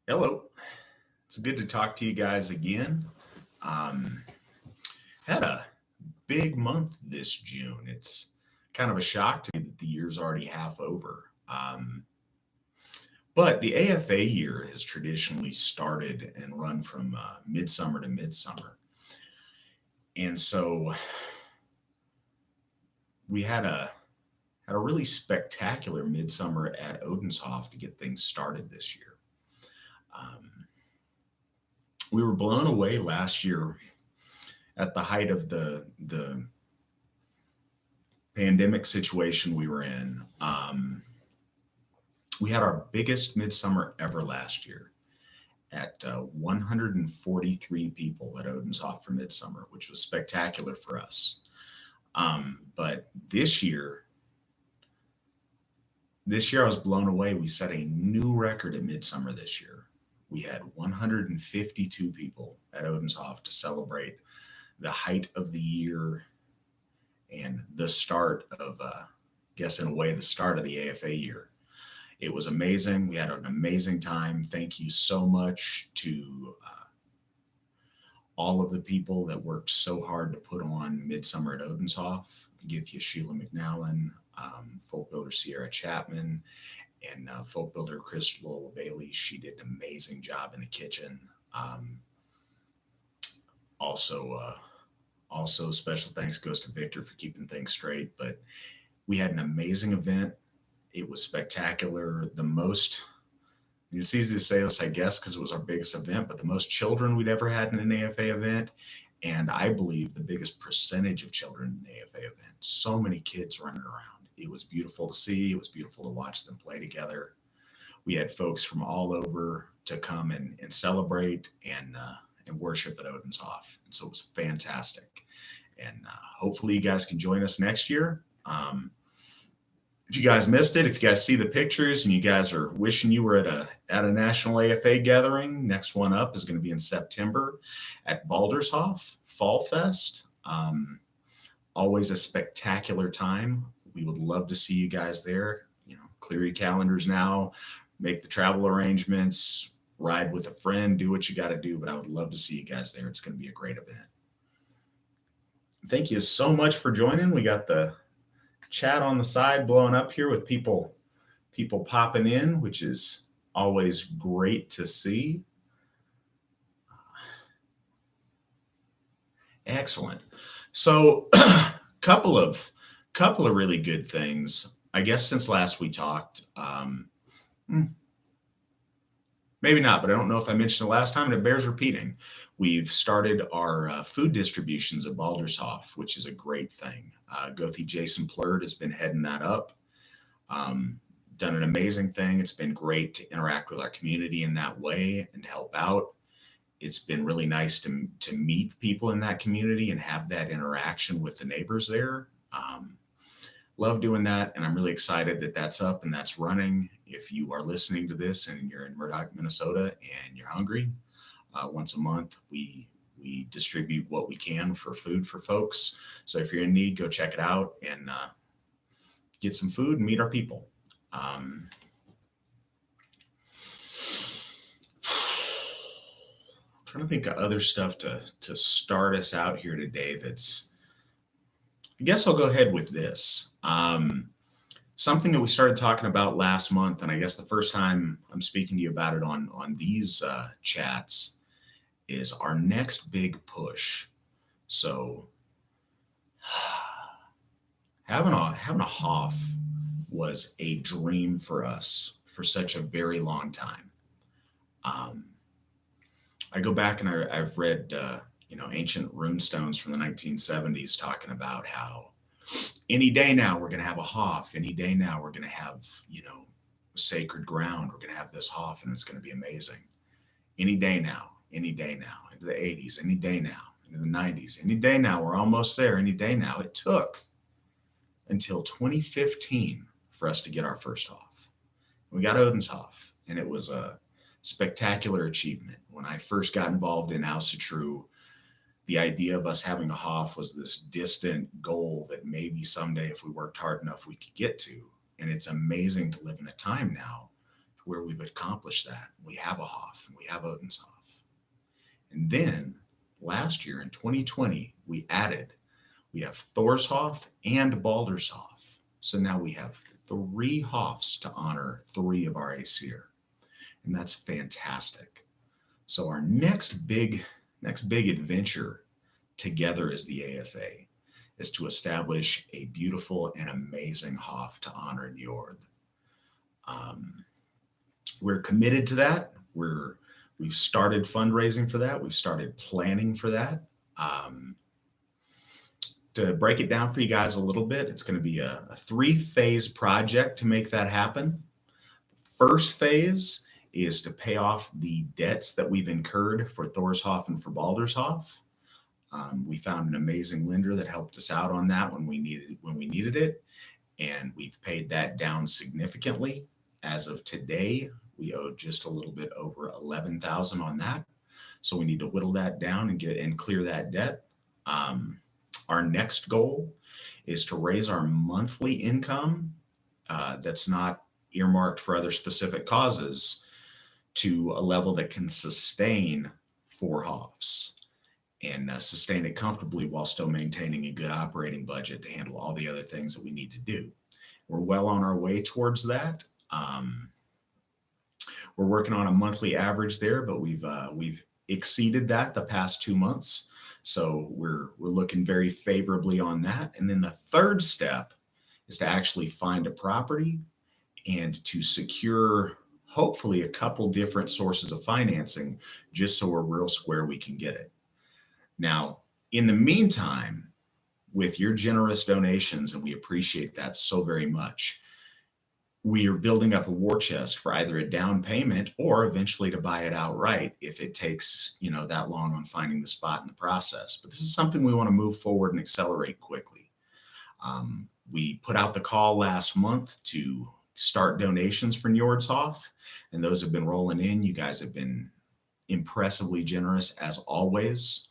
Hello. It's good to talk to you guys again. Um, Had a big month this June. It's kind of a shock to me that the year's already half over. But the AFA year has traditionally started and run from midsummer to midsummer. And so we had a really spectacular midsummer at Odenshoff to get things started this year. Um, we were blown away last year at the height of the pandemic situation we were in. We had our biggest midsummer ever last year at 143 people at Odenshoff for midsummer, which was spectacular for us. But this year I was blown away. We set a new record at midsummer this year. We had 152 people at Odenshoff to celebrate the height of the year and the start of, guess in a way, the start of the AFA year. It was amazing. We had an amazing time. Thank you so much to all of the people that worked so hard to put on Midsummer at Odenshoff. Githya Sheila McNallen, folk builder Sierra Chapman, and folk builder Crystal Bailey. She did an amazing job in the kitchen. Also, also special thanks goes to Victor for keeping things straight. But we had an amazing event. It was spectacular. It's easy to say this, I guess, because it was our biggest event, but the most children we'd ever had in an AFA event. And I believe the biggest percentage of children in an AFA event. So many kids running around. It was beautiful to see. It was beautiful to watch them play together. We had folks from all over to come and celebrate and worship at Odenshoff. And so it was fantastic. And hopefully you guys can join us next year. If you guys missed it, if you guys see the pictures and you guys are wishing you were at a national AFA gathering, next one up is going to be in September at Baldershoff Fall Fest. Always a spectacular time. We would love to see you guys there. Clear your calendars now, make the travel arrangements, ride with a friend, do what you got to do. But I would love to see you guys there. It's going to be a great event. Thank you so much for joining. We got the chat on the side blowing up here with people popping in, which is always great to see. Excellent. So couple of really good things, I guess, since last we talked. Maybe not, but I don't know if I mentioned it last time, and it bears repeating. We've started our food distributions at Baldershoff, which is a great thing. Gothi Jason Plurd has been heading that up. Done an amazing thing. It's been great to interact with our community in that way and to help out. It's been really nice to meet people in that community and have that interaction with the neighbors there. Love doing that, and I'm really excited that that's up and that's running. If you are listening to this and you're in Murdoch, Minnesota, and you're hungry, once a month we distribute what we can for food for folks. So if you're in need, go check it out and get some food and meet our people. Trying to think of other stuff to start us out here today. I guess I'll go ahead with this. Something that we started talking about last month, and I guess the first time I'm speaking to you about it on these chats, is our next big push. So having a Hoff was a dream for us for such a very long time. I go back and I've read ancient runestones from the 1970s talking about how any day now we're going to have a Hoff. Any day now we're going to have sacred ground. We're going to have this Hoff, and it's going to be amazing. Any day now into the 80s, any day now into the 90s, any day now. We're almost there. Any day now. It took until 2015 for us to get our first Hoff. We got Odenshoff, and it was a spectacular achievement. When I first got involved in Alcitru, the idea of us having a Hoff was this distant goal that maybe someday, if we worked hard enough, we could get to. And it's amazing to live in a time now where we've accomplished that. We have a Hoff and we have Odin's Hoff. And then last year in 2020, we have Thor's Hoff and Balder's Hoff. So now we have 3 Hoffs to honor 3 of our ACR. And that's fantastic. So our next big adventure together as the AFA is to establish a beautiful and amazing Hoff to honor Njord. We're committed to that. We've started fundraising for that. We've started planning for that. To break it down for you guys a little bit, it's going to be a 3-phase project to make that happen. First phase is to pay off the debts that we've incurred for Thor's Hoff and for Balder's Hoff. We found an amazing lender that helped us out on that when we needed it, and we've paid that down significantly. As of today, we owe just a little bit over $11,000 on that, so we need to whittle that down and clear that debt. Our next goal is to raise our monthly income that's not earmarked for other specific causes to a level that can sustain 4 Hoffs and sustain it comfortably while still maintaining a good operating budget to handle all the other things that we need to do. We're well on our way towards that. We're working on a monthly average there, but we've exceeded that the past 2 months. So we're looking very favorably on that. And then the third step is to actually find a property and to secure hopefully a couple different sources of financing, just so we're real square we can get it. Now, in the meantime, with your generous donations, and we appreciate that so very much, we are building up a war chest for either a down payment or eventually to buy it outright if it takes, that long on finding the spot in the process. But this is something we want to move forward and accelerate quickly. We put out the call last month to start donations for Njord's Hoff, and those have been rolling in. You guys have been impressively generous as always.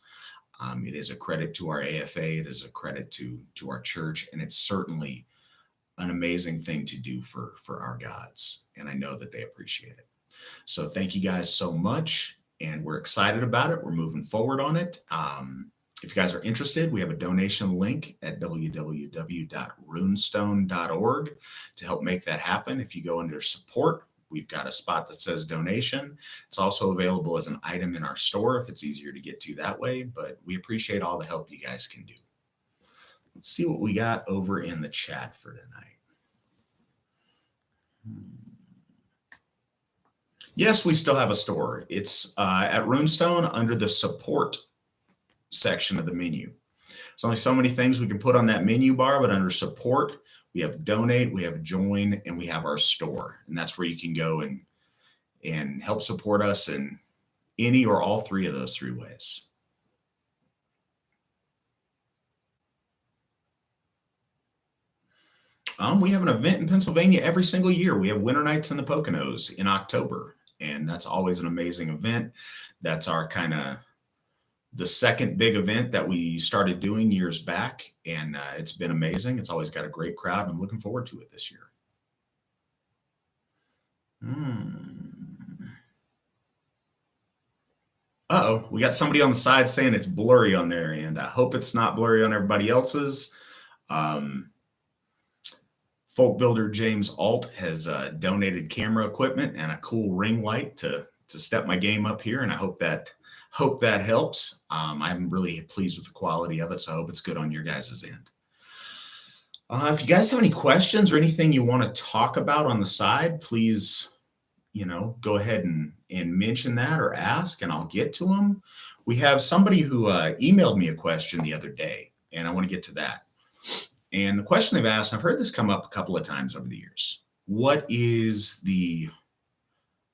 It is a credit to our AFA. It is a credit to our church, and it's certainly an amazing thing to do for our gods, and I know that they appreciate it. So thank you guys so much, and we're excited about it. We're moving forward on it. If you guys are interested, we have a donation link at www.runestone.org to help make that happen. If you go under support, we've got a spot that says donation. It's also available as an item in our store if it's easier to get to that way, but we appreciate all the help you guys can do. Let's see what we got over in the chat for tonight. Yes, we still have a store. It's at Runestone under the support section of the menu. There's only so many things we can put on that menu bar, but under support, we have donate, we have join, and we have our store. And that's where you can go and help support us in any or all 3 of those 3 ways. We have an event in Pennsylvania every single year. We have Winter Nights in the Poconos in October, and that's always an amazing event. That's our kind of the second big event that we started doing years back, and it's been amazing. It's always got a great crowd, and I'm looking forward to it this year. Uh-oh, we got somebody on the side saying it's blurry on there, and I hope it's not blurry on everybody else's. Folk builder James Alt has donated camera equipment and a cool ring light to step my game up here, and I hope that helps. I'm really pleased with the quality of it, so I hope it's good on your guys' end. If you guys have any questions or anything you want to talk about on the side, please, go ahead and mention that or ask, and I'll get to them. We have somebody who emailed me a question the other day, and I want to get to that. And the question they've asked, I've heard this come up a couple of times over the years. What is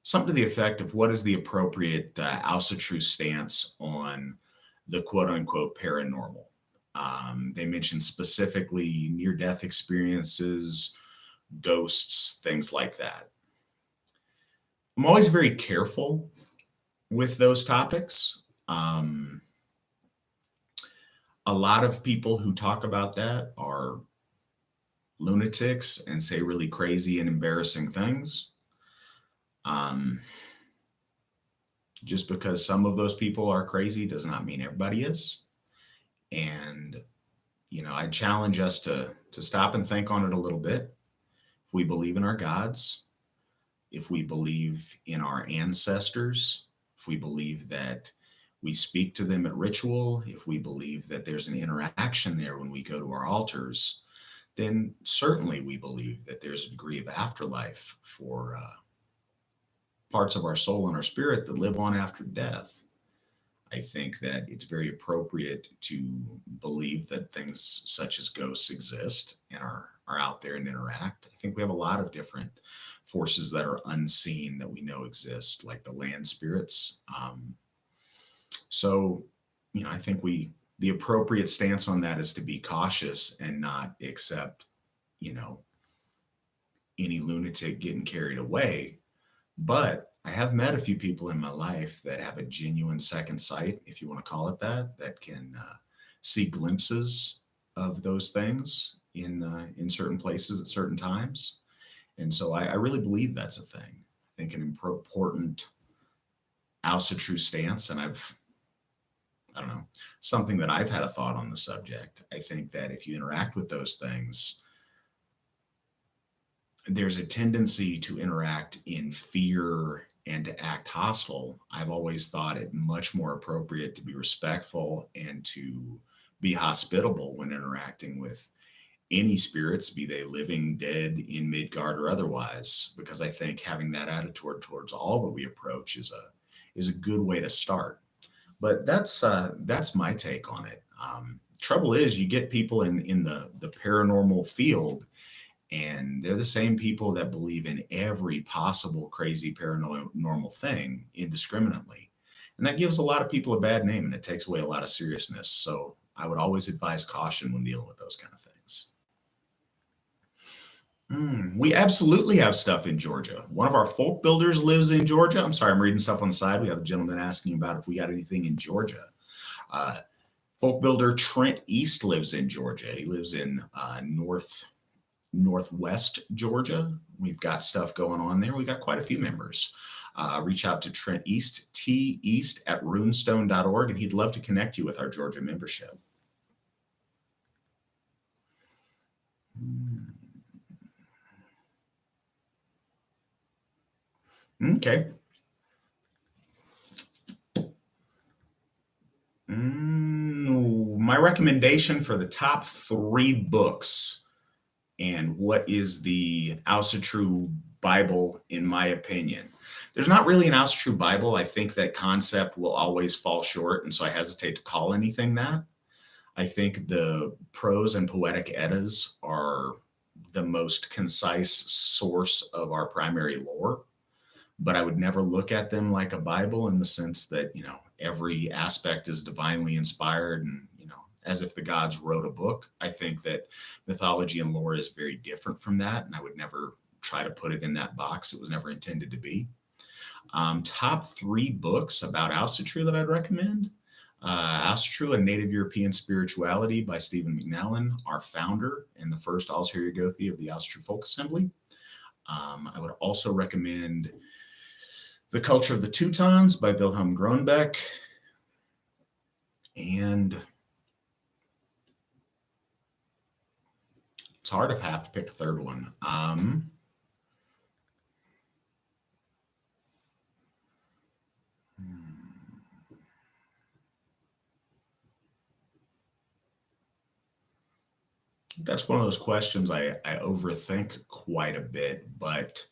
something to the effect of what is the appropriate Alsa-True stance on the quote unquote paranormal? They mentioned specifically near-death experiences, ghosts, things like that. I'm always very careful with those topics. A lot of people who talk about that are lunatics and say really crazy and embarrassing things. Um, just because some of those people are crazy does not mean everybody is. And, I challenge us to stop and think on it a little bit. If we believe in our gods, if we believe in our ancestors, if we believe that we speak to them at ritual, if we believe that there's an interaction there when we go to our altars, then certainly we believe that there's a degree of afterlife for parts of our soul and our spirit that live on after death. I think that it's very appropriate to believe that things such as ghosts exist and are out there and interact. I think we have a lot of different forces that are unseen that we know exist, like the land spirits. So, I think the appropriate stance on that is to be cautious and not accept, you know, any lunatic getting carried away. But I have met a few people in my life that have a genuine second sight, if you want to call it that, that can see glimpses of those things in certain places at certain times. And so I really believe that's a thing. I think an important ounce of true stance, and I don't know, something that I've had a thought on the subject. I think that if you interact with those things, there's a tendency to interact in fear and to act hostile. I've always thought it much more appropriate to be respectful and to be hospitable when interacting with any spirits, be they living, dead, in Midgard, or otherwise, because I think having that attitude towards all that we approach is a good way to start. But that's my take on it. Trouble is, you get people in the paranormal field, and they're the same people that believe in every possible crazy paranormal thing indiscriminately. And that gives a lot of people a bad name and it takes away a lot of seriousness. So I would always advise caution when dealing with those kind of things. We absolutely have stuff in Georgia. One of our folk builders lives in Georgia. I'm sorry, I'm reading stuff on the side. We have a gentleman asking about if we got anything in Georgia. Uh, Folk builder Trent East lives in Georgia. He lives in northwest Georgia. We've got stuff going on there. We got quite a few members. Reach out to Trent East, teast at runestone.org, and he'd love to connect you with our Georgia membership. Okay. My recommendation for the top 3 books and what is the True Bible, in my opinion. There's not really an True Bible. I think that concept will always fall short, and so I hesitate to call anything that. I think the prose and poetic Eddas are the most concise source of our primary lore, but I would never look at them like a Bible in the sense that, every aspect is divinely inspired and, as if the gods wrote a book. I think that mythology and lore is very different from that, and I would never try to put it in that box. It was never intended to be. Top 3 books about Alcitru that I'd recommend. Alcitru, A Native European Spirituality by Stephen McNallen, our founder and the first Alcitru of the Alcitru Folk Assembly. I would also recommend The Culture of the Teutons by Wilhelm Groenbeck. And it's hard if I have to pick a third one. That's one of those questions I overthink quite a bit, but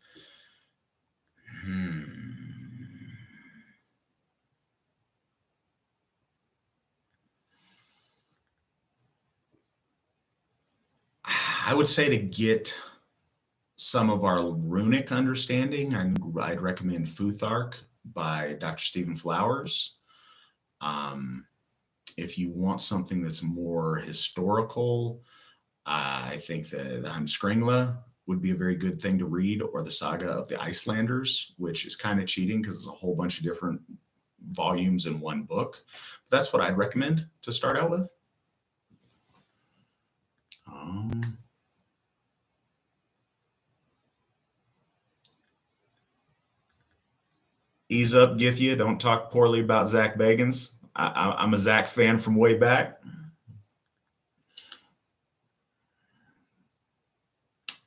I would say to get some of our runic understanding, I'd recommend Futhark by Dr. Stephen Flowers. If you want something that's more historical, I think the Heimskringla would be a very good thing to read, or the Saga of the Icelanders, which is kind of cheating because it's a whole bunch of different volumes in one book. But that's what I'd recommend to start out with. Ease up, Githya. Don't talk poorly about Zach Bagans. I'm a Zach fan from way back.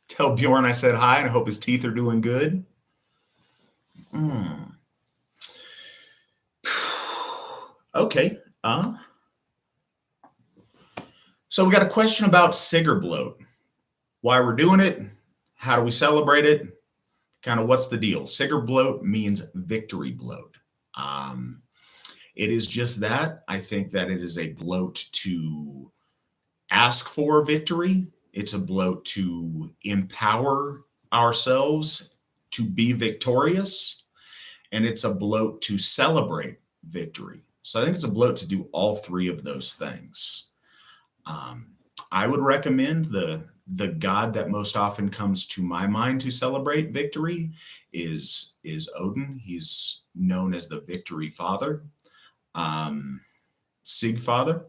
Tell Bjorn I said hi and I hope his teeth are doing good. Mm. Okay. So we got a question about Cigar Bloat. Why we're doing it, how do we celebrate it, kind of what's the deal. Cigar Bloat means victory bloat. It is just that. I think that it is a bloat to ask for victory. It's a bloat to empower ourselves to be victorious. And it's a bloat to celebrate victory. So I think it's a bloat to do all three of those things. I would recommend the god that most often comes to my mind to celebrate victory is Odin. He's known as the Victory Father, Sig Father,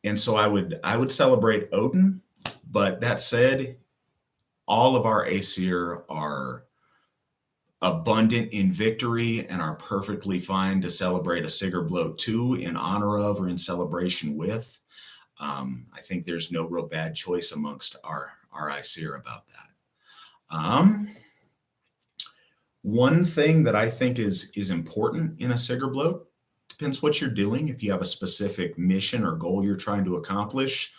and so I would celebrate Odin. But that said, all of our Aesir are abundant in victory and are perfectly fine to celebrate a Cigar Bloat too, in honor of or in celebration with. I think there's no real bad choice amongst our Aesir about that. One thing that I think is important in a Cigar Bloat, depends what you're doing. If you have a specific mission or goal you're trying to accomplish,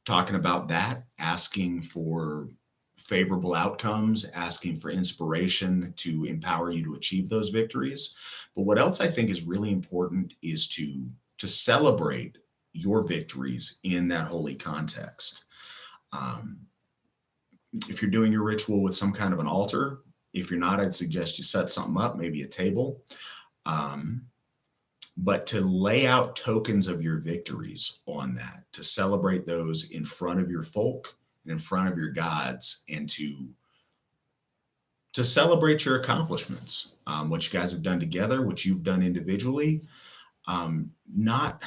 talking about that, asking for favorable outcomes, asking for inspiration to empower you to achieve those victories. But what else I think is really important is to celebrate your victories in that holy context. If you're doing your ritual with some kind of an altar, if you're not, I'd suggest you set something up, maybe a table. But to lay out tokens of your victories on that, to celebrate those in front of your folk and in front of your gods, and to celebrate your accomplishments, what you guys have done together, what you've done individually. Not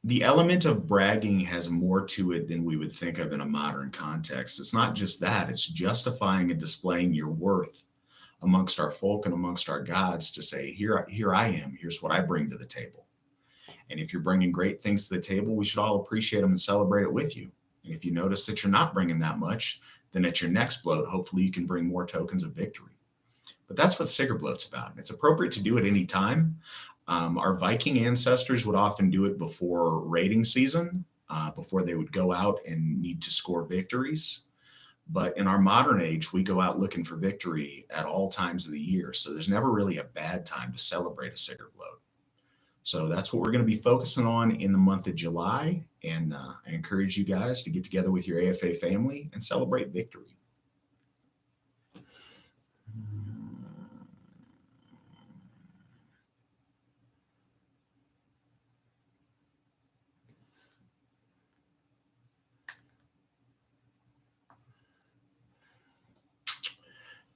the element of bragging has more to it than we would think of in a modern context. It's not just that, it's justifying and displaying your worth amongst our folk and amongst our gods to say, here I am, here's what I bring to the table. And if you're bringing great things to the table, we should all appreciate them and celebrate it with you. And if you notice that you're not bringing that much, then at your next bloat, hopefully you can bring more tokens of victory. But that's what Cigar Bloat's about. It's appropriate to do it any time. Our Viking ancestors would often do it before raiding season, before they would go out and need to score victories. But in our modern age, we go out looking for victory at all times of the year. So there's never really a bad time to celebrate a Cigar Bloat. So that's what we're going to be focusing on in the month of July. And I encourage you guys to get together with your AFA family and celebrate victory.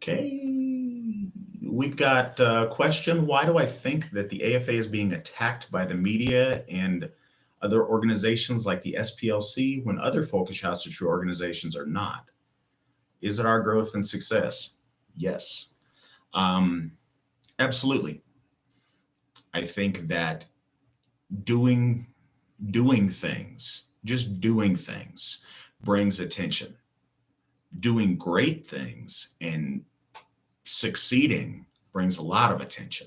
Okay, we've got a question. Why do I think that the AFA is being attacked by the media and other organizations like the SPLC when other Focus House of True organizations are not? Is it our growth and success? Yes, absolutely. I think that doing things, just doing things, brings attention. Doing great things and succeeding brings a lot of attention.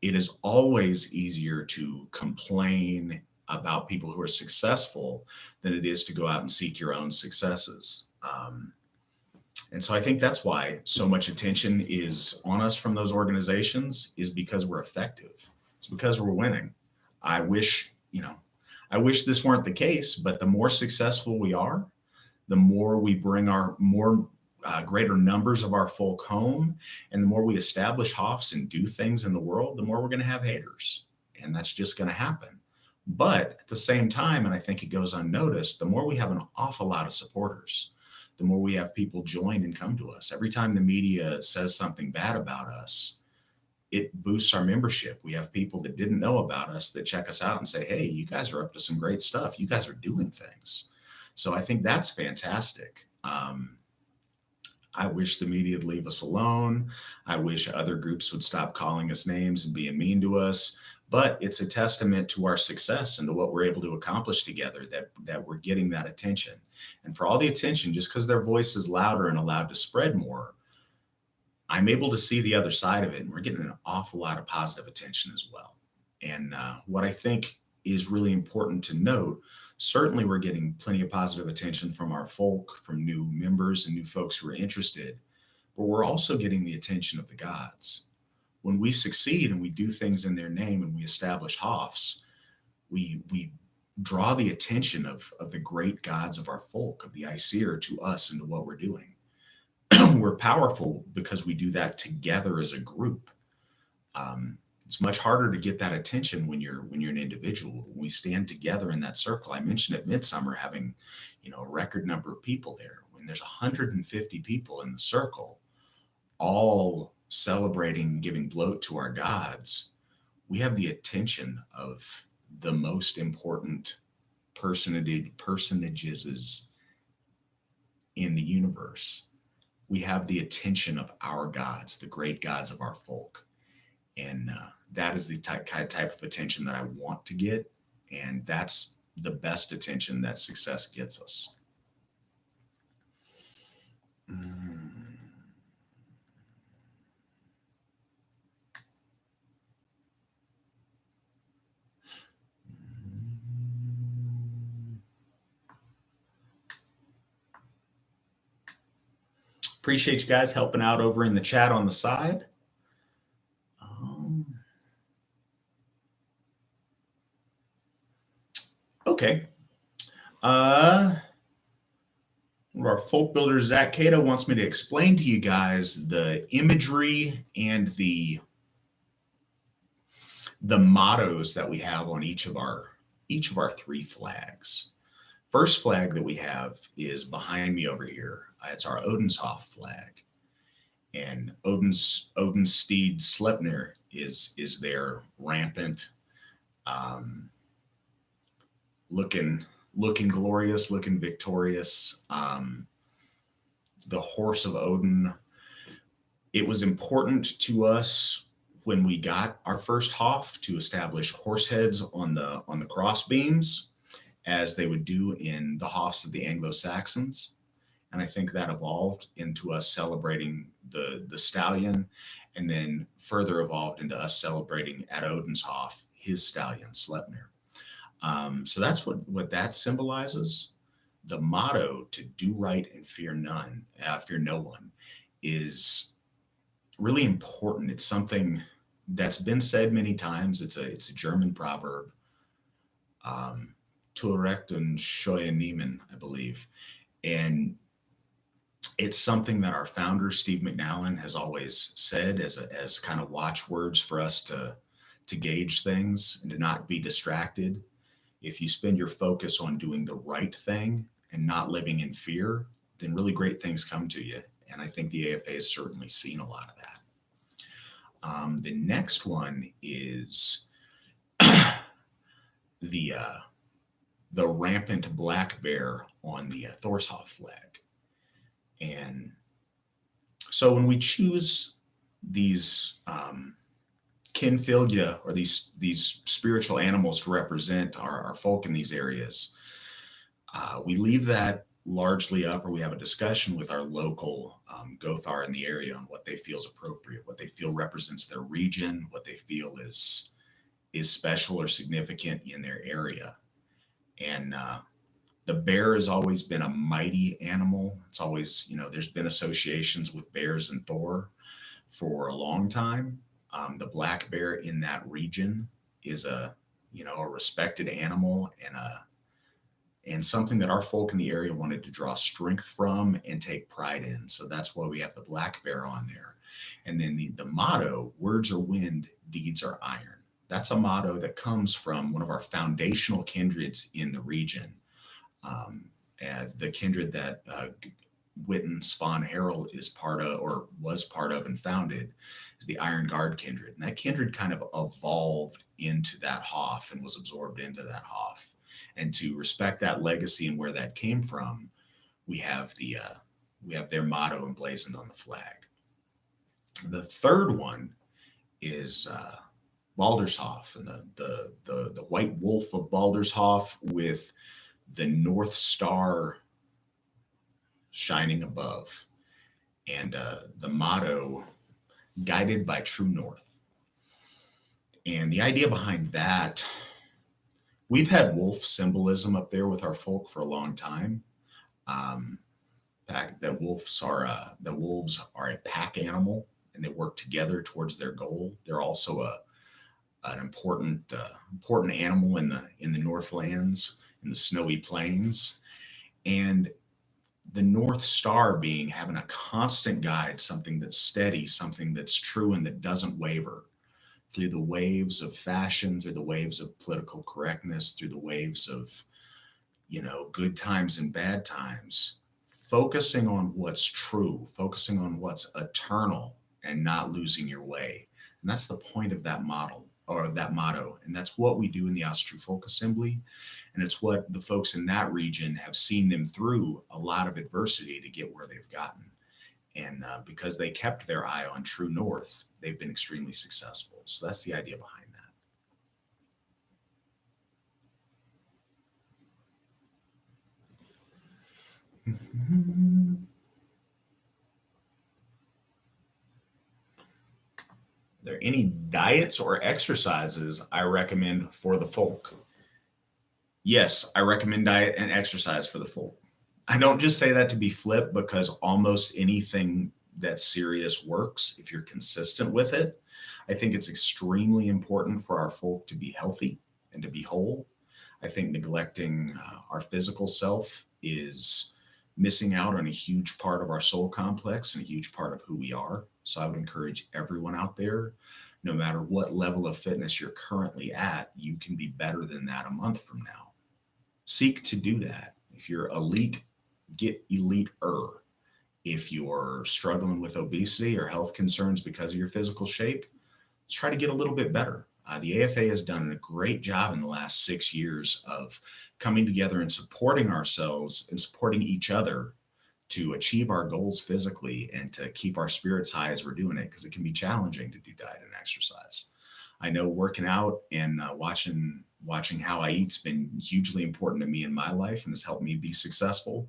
It is always easier to complain about people who are successful than it is to go out and seek your own successes. And so I think that's why so much attention is on us from those organizations, is because we're effective. It's because we're winning. I wish this weren't the case, but the more successful we are, the more we bring our greater numbers of our folk home, and the more we establish Hoffs and do things in the world, the more we're going to have haters. And that's just going to happen. But at the same time, and I think it goes unnoticed, the more we have an awful lot of supporters, the more we have people join and come to us. Every time the media says something bad about us, it boosts our membership. We have people that didn't know about us that check us out and say, hey, you guys are up to some great stuff. You guys are doing things. So I think that's fantastic. I wish the media would leave us alone. I wish other groups would stop calling us names and being mean to us. But it's a testament to our success and to what we're able to accomplish together that we're getting that attention. And for all the attention, just because their voice is louder and allowed to spread more, I'm able to see the other side of it, and we're getting an awful lot of positive attention as well. And what I think is really important to note, certainly we're getting plenty of positive attention from our folk, from new members and new folks who are interested, but we're also getting the attention of the gods. When we succeed and we do things in their name and we establish Hoffs, we draw the attention of the great gods of our folk, of the Aesir, to us and to what we're doing. We're powerful because we do that together as a group. It's much harder to get that attention when you're an individual. When we stand together in that circle, I mentioned at Midsummer having, a record number of people there. When there's 150 people in the circle, all celebrating, giving bloat to our gods, we have the attention of the most important personages in the universe. We have the attention of our gods, the great gods of our folk. And that is the type of attention that I want to get. And that's the best attention that success gets us. Appreciate you guys helping out over in the chat on the side. Okay. One of our folk builders, Zach Cato, wants me to explain to you guys the imagery and the mottos that we have on each of our three flags. First flag that we have is behind me over here. It's our Odenshof flag, and Odin's steed Sleipnir is there, rampant, looking glorious, looking victorious. The horse of Odin. It was important to us when we got our first Hoff to establish horse heads on the cross beams, as they would do in the Hoffs of the Anglo-Saxons. And I think that evolved into us celebrating the stallion, and then further evolved into us celebrating at Odenshof his stallion, Sleipnir. So that's what that symbolizes. The motto, to do right and fear no one, is really important. It's something that's been said many times. It's a German proverb, to erect und scheue niemen, I believe. And it's something that our founder, Steve McNallen, has always said as kind of watchwords for us to gauge things and to not be distracted. If you spend your focus on doing the right thing and not living in fear, then really great things come to you. And I think the AFA has certainly seen a lot of that. The next one is the rampant black bear on the Thorshof flag. And so when we choose these kinfylgja, or these spiritual animals to represent our folk in these areas, we leave that largely up, or we have a discussion with our local Gothar in the area on what they feel is appropriate, what they feel represents their region, what they feel is special or significant in their area. And the bear has always been a mighty animal. It's always, there's been associations with bears and Thor for a long time. The black bear in that region is a respected animal, and something that our folk in the area wanted to draw strength from and take pride in. So that's why we have the black bear on there. And then the motto, words are wind, deeds are iron. That's a motto that comes from one of our foundational kindreds in the region. The kindred that Witten Svan Harrell is part of, or was part of and founded, is the Iron Guard kindred. And that kindred kind of evolved into that Hoff and was absorbed into that Hoff. And to respect that legacy and where that came from, we have the We have their motto emblazoned on the flag. The third one is Baldershof and the white wolf of Baldershof with the North Star shining above, and the motto, guided by true north. And the idea behind that, we've had wolf symbolism up there with our folk for a long time. Um, fact that wolves are a pack animal and they work together towards their goal. They're also an important animal in the Northlands, in the snowy plains, and the North Star being having a constant guide, something that's steady, something that's true and that doesn't waver through the waves of fashion, through the waves of political correctness, through the waves of, good times and bad times, focusing on what's true, focusing on what's eternal and not losing your way. And that's the point of that model or of that motto. And that's what we do in the Austrian Folk Assembly. And it's what the folks in that region have seen them through a lot of adversity to get where they've gotten. And because they kept their eye on true north, they've been extremely successful. So that's the idea behind that. Are there any diets or exercises I recommend for the folk? Yes, I recommend diet and exercise for the folk. I don't just say that to be flip, because almost anything that's serious works if you're consistent with it. I think it's extremely important for our folk to be healthy and to be whole. I think neglecting our physical self is missing out on a huge part of our soul complex and a huge part of who we are. So I would encourage everyone out there, no matter what level of fitness you're currently at, you can be better than that a month from now. Seek to do that. If you're elite, get elite-er. If you're struggling with obesity or health concerns because of your physical shape, let's try to get a little bit better. The AFA has done a great job in the last 6 years of coming together and supporting ourselves and supporting each other to achieve our goals physically and to keep our spirits high as we're doing it, because it can be challenging to do diet and exercise. I know working out and watching how I eat's been hugely important to me in my life and has helped me be successful.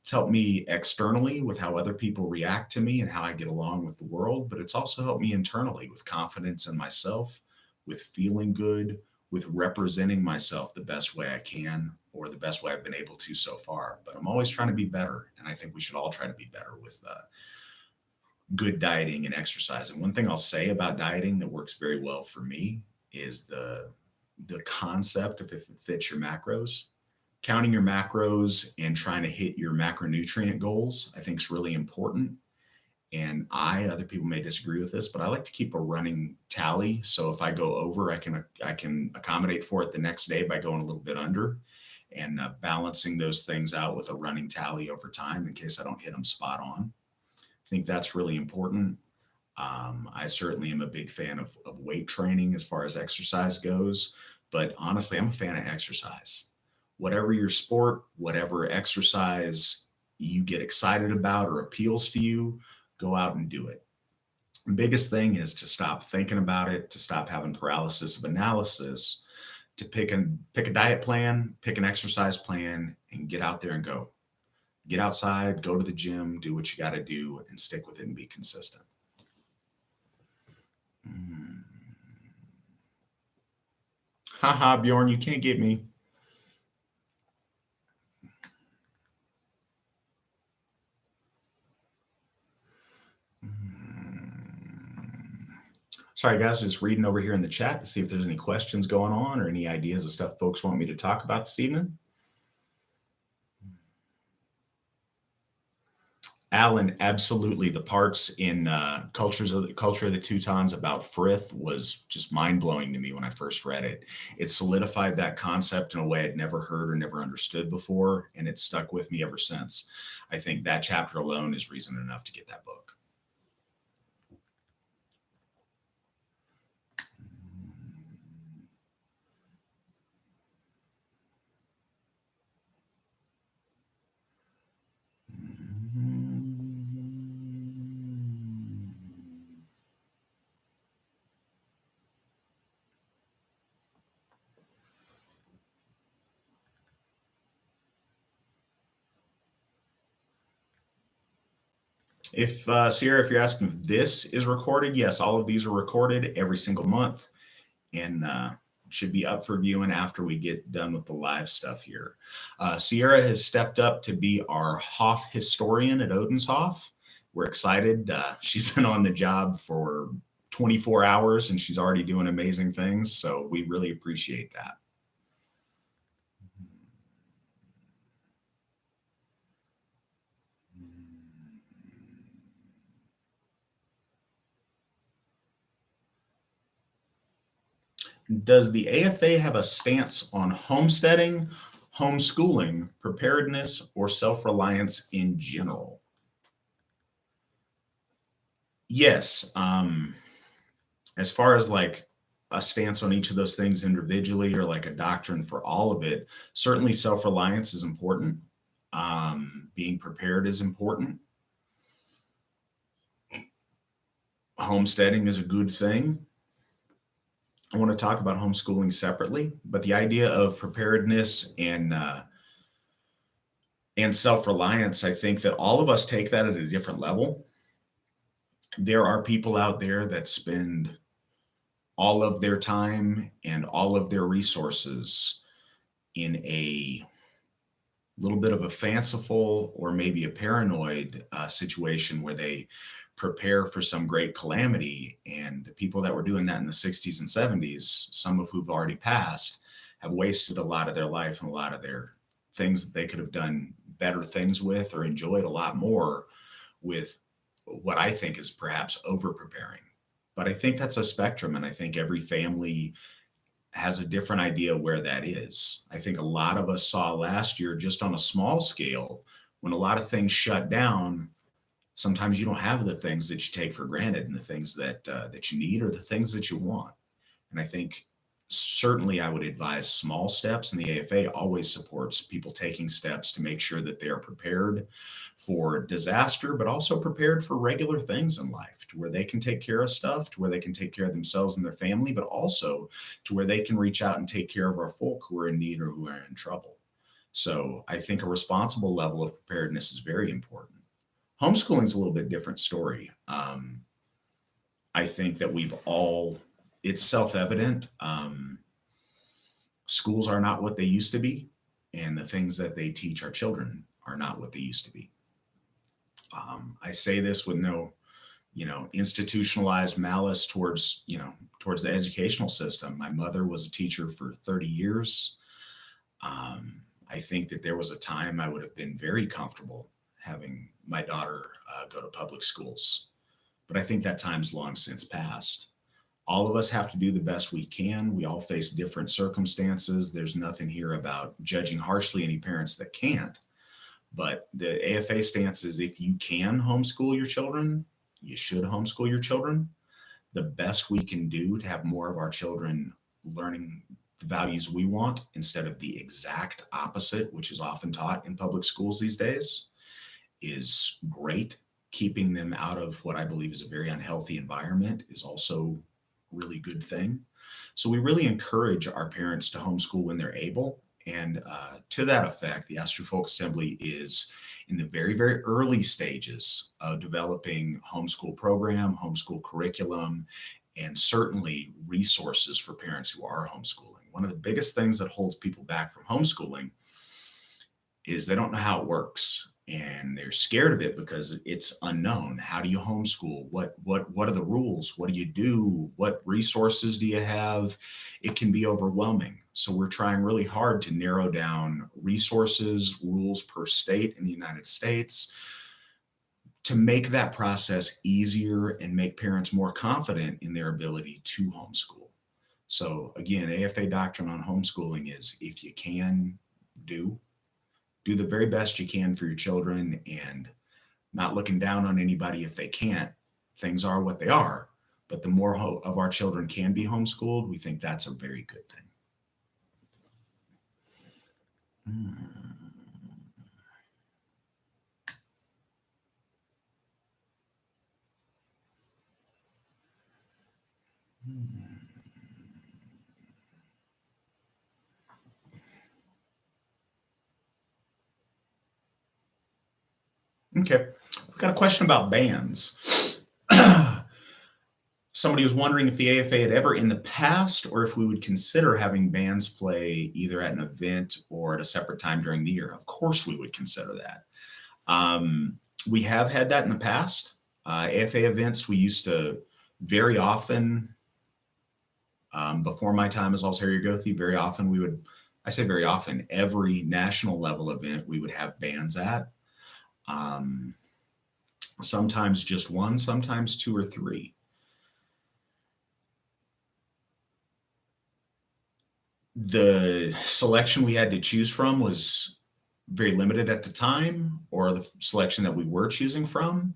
It's helped me externally with how other people react to me and how I get along with the world, but it's also helped me internally with confidence in myself, with feeling good, with representing myself the best way I can or the best way I've been able to so far. But I'm always trying to be better, and I think we should all try to be better with good dieting and exercise. And one thing I'll say about dieting that works very well for me is the concept of, if it fits your macros, counting your macros and trying to hit your macronutrient goals, I think is really important. And other people may disagree with this, but I like to keep a running tally. So if I go over, I can accommodate for it the next day by going a little bit under, and balancing those things out with a running tally over time in case I don't hit them spot on. I think that's really important. I certainly am a big fan of weight training as far as exercise goes, but honestly, I'm a fan of exercise. Whatever your sport, whatever exercise you get excited about or appeals to you, go out and do it. The biggest thing is to stop thinking about it, to stop having paralysis of analysis, to pick a diet plan, pick an exercise plan, and get out there and go. Get outside, go to the gym, do what you got to do, and stick with it and be consistent. Haha, Bjorn, you can't get me. Sorry, guys, just reading over here in the chat to see if there's any questions going on or any ideas of stuff folks want me to talk about this evening. Alan, absolutely. The parts in Culture of the Teutons about Frith was just mind-blowing to me when I first read it. It solidified that concept in a way I'd never heard or never understood before, and it's stuck with me ever since. I think that chapter alone is reason enough to get that book. If Sierra, if you're asking if this is recorded, yes, all of these are recorded every single month, and should be up for viewing after we get done with the live stuff here. Sierra has stepped up to be our Hoff historian at Odenshoff. We're excited. She's been on the job for 24 hours and she's already doing amazing things. So we really appreciate that. Does the AFA have a stance on homesteading, homeschooling, preparedness, or self reliance in general? Yes. As far as like a stance on each of those things individually or like a doctrine for all of it, certainly self reliance is important. Being prepared is important. Homesteading is a good thing. I want to talk about homeschooling separately, but the idea of preparedness and self reliance, I think that all of us take that at a different level. There are people out there that spend all of their time and all of their resources in a little bit of a fanciful or maybe a paranoid situation where they prepare for some great calamity. And the people that were doing that in the 60s and 70s, some of who've already passed, have wasted a lot of their life and a lot of their things that they could have done better things with or enjoyed a lot more with what I think is perhaps over preparing. But I think that's a spectrum. And I think every family has a different idea where that is. I think a lot of us saw last year, just on a small scale, when a lot of things shut down, sometimes you don't have the things that you take for granted and the things that you need or the things that you want. And I think certainly I would advise small steps, and the AFA always supports people taking steps to make sure that they are prepared for disaster, but also prepared for regular things in life to where they can take care of stuff, to where they can take care of themselves and their family, but also to where they can reach out and take care of our folk who are in need or who are in trouble. So I think a responsible level of preparedness is very important. Homeschooling is a little bit different story. I think that it's self evident. Schools are not what they used to be, and the things that they teach our children are not what they used to be. I say this with no, institutionalized malice towards the educational system. My mother was a teacher for 30 years. I think that there was a time I would have been very comfortable having my daughter go to public schools, but I think that time's long since passed. All of us have to do the best we can. We all face different circumstances. There's nothing here about judging harshly any parents that can't. But the AFA stance is if you can homeschool your children, you should homeschool your children. The best we can do to have more of our children learning the values we want instead of the exact opposite, which is often taught in public schools these days, is great. Keeping them out of what I believe is a very unhealthy environment is also a really good thing. So we really encourage our parents to homeschool when they're able. And to that effect, the Astor Folk Assembly is in the very, very early stages of developing homeschool program, homeschool curriculum, and certainly resources for parents who are homeschooling. One of the biggest things that holds people back from homeschooling is they don't know how it works and they're scared of it because it's unknown. How do you homeschool? What are the rules? What do you do? What resources do you have? It can be overwhelming. So we're trying really hard to narrow down resources, rules per state in the United States to make that process easier and make parents more confident in their ability to homeschool. So again, AFA doctrine on homeschooling is if you can do do the very best you can for your children and not looking down on anybody if they can't. Things are what they are. But the more of our children can be homeschooled, we think that's a very good thing. Okay. Got a question about bands. Somebody was wondering if the AFA had ever in the past, or if we would consider having bands play either at an event or at a separate time during the year. Of course, we would consider that. We have had that in the past. AFA events, we used to very often, before my time as Altair Gothi, very often we would, I say very often, every national level event we would have bands at. Sometimes just one, sometimes two or three. The selection we had to choose from was very limited at the time, or the selection that we were choosing from.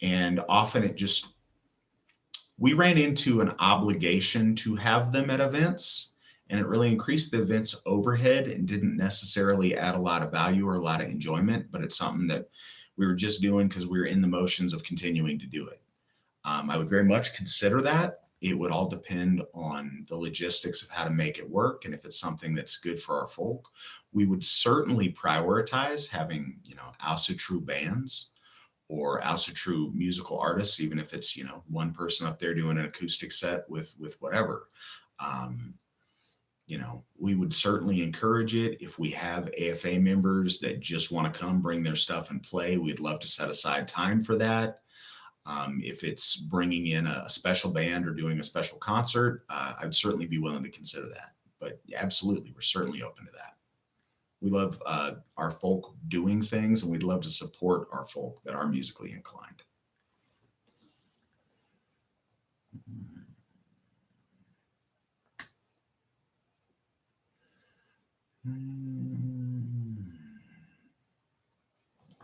And often we ran into an obligation to have them at events, and it really increased the event's overhead and didn't necessarily add a lot of value or a lot of enjoyment, but it's something that we were just doing because we were in the motions of continuing to do it. I would very much consider that. It would all depend on the logistics of how to make it work. And if it's something that's good for our folk, we would certainly prioritize having, AFA true bands or AFA true musical artists, even if it's, one person up there doing an acoustic set with whatever. We would certainly encourage it. If we have AFA members that just want to come bring their stuff and play, we'd love to set aside time for that. If it's bringing in a special band or doing a special concert, I'd certainly be willing to consider that. But absolutely, we're certainly open to that. We love our folk doing things, and we'd love to support our folk that are musically inclined.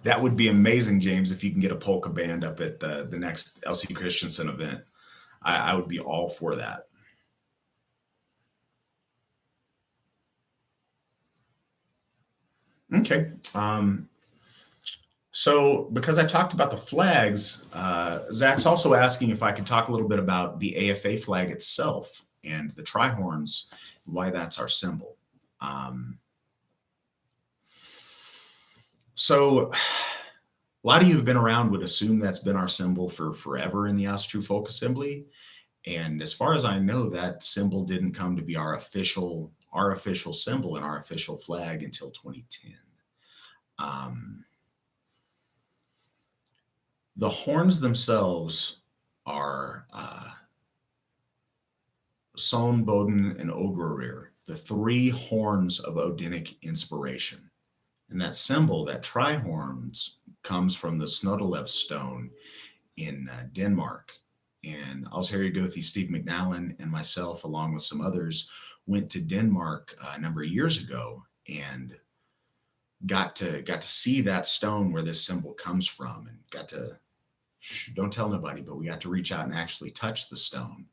That would be amazing, James, if you can get a polka band up at the next LC Christensen event. I would be all for that. Okay. So because I talked about the flags, Zach's also asking if I could talk a little bit about the AFA flag itself and the tri-horns, why that's our symbol. So a lot of you who've been around would assume that's been our symbol for forever in the AFA Folk Assembly. And as far as I know, that symbol didn't come to be our official symbol and our official flag until 2010. The horns themselves are Son, Boden, and Odrerir, the three horns of Odinic inspiration. And that symbol, that tri-horns, comes from the Snodelev stone in Denmark. And Altair Gothi, Steve McNallen, and myself, along with some others, went to Denmark a number of years ago and got to see that stone where this symbol comes from, and got to, don't tell nobody, but we got to reach out and actually touch the stone.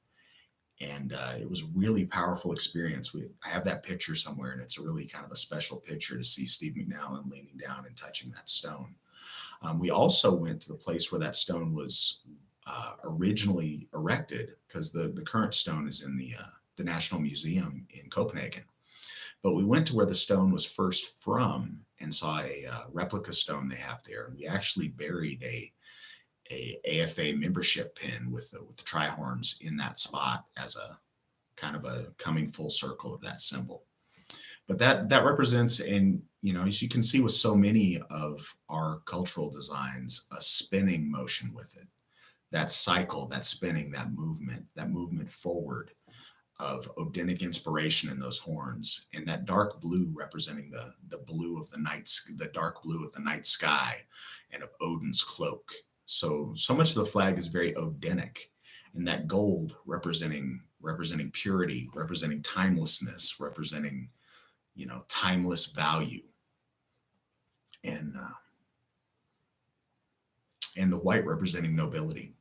And it was a really powerful experience. I have that picture somewhere, and it's a really kind of a special picture to see Steve McNallen leaning down and touching that stone. We also went to the place where that stone was originally erected, because the current stone is in the National Museum in Copenhagen. But we went to where the stone was first from and saw a replica stone they have there. And we actually buried a AFA membership pin with the tri-horns in that spot as a kind of a coming full circle of that symbol. But that represents, and as you can see with so many of our cultural designs, a spinning motion with it. That cycle, that spinning, that movement forward of Odinic inspiration in those horns, and that dark blue representing the blue of the the dark blue of the night sky and of Odin's cloak. So much of the flag is very Odinic, and that gold representing purity, representing timelessness, representing timeless value, and the white representing nobility.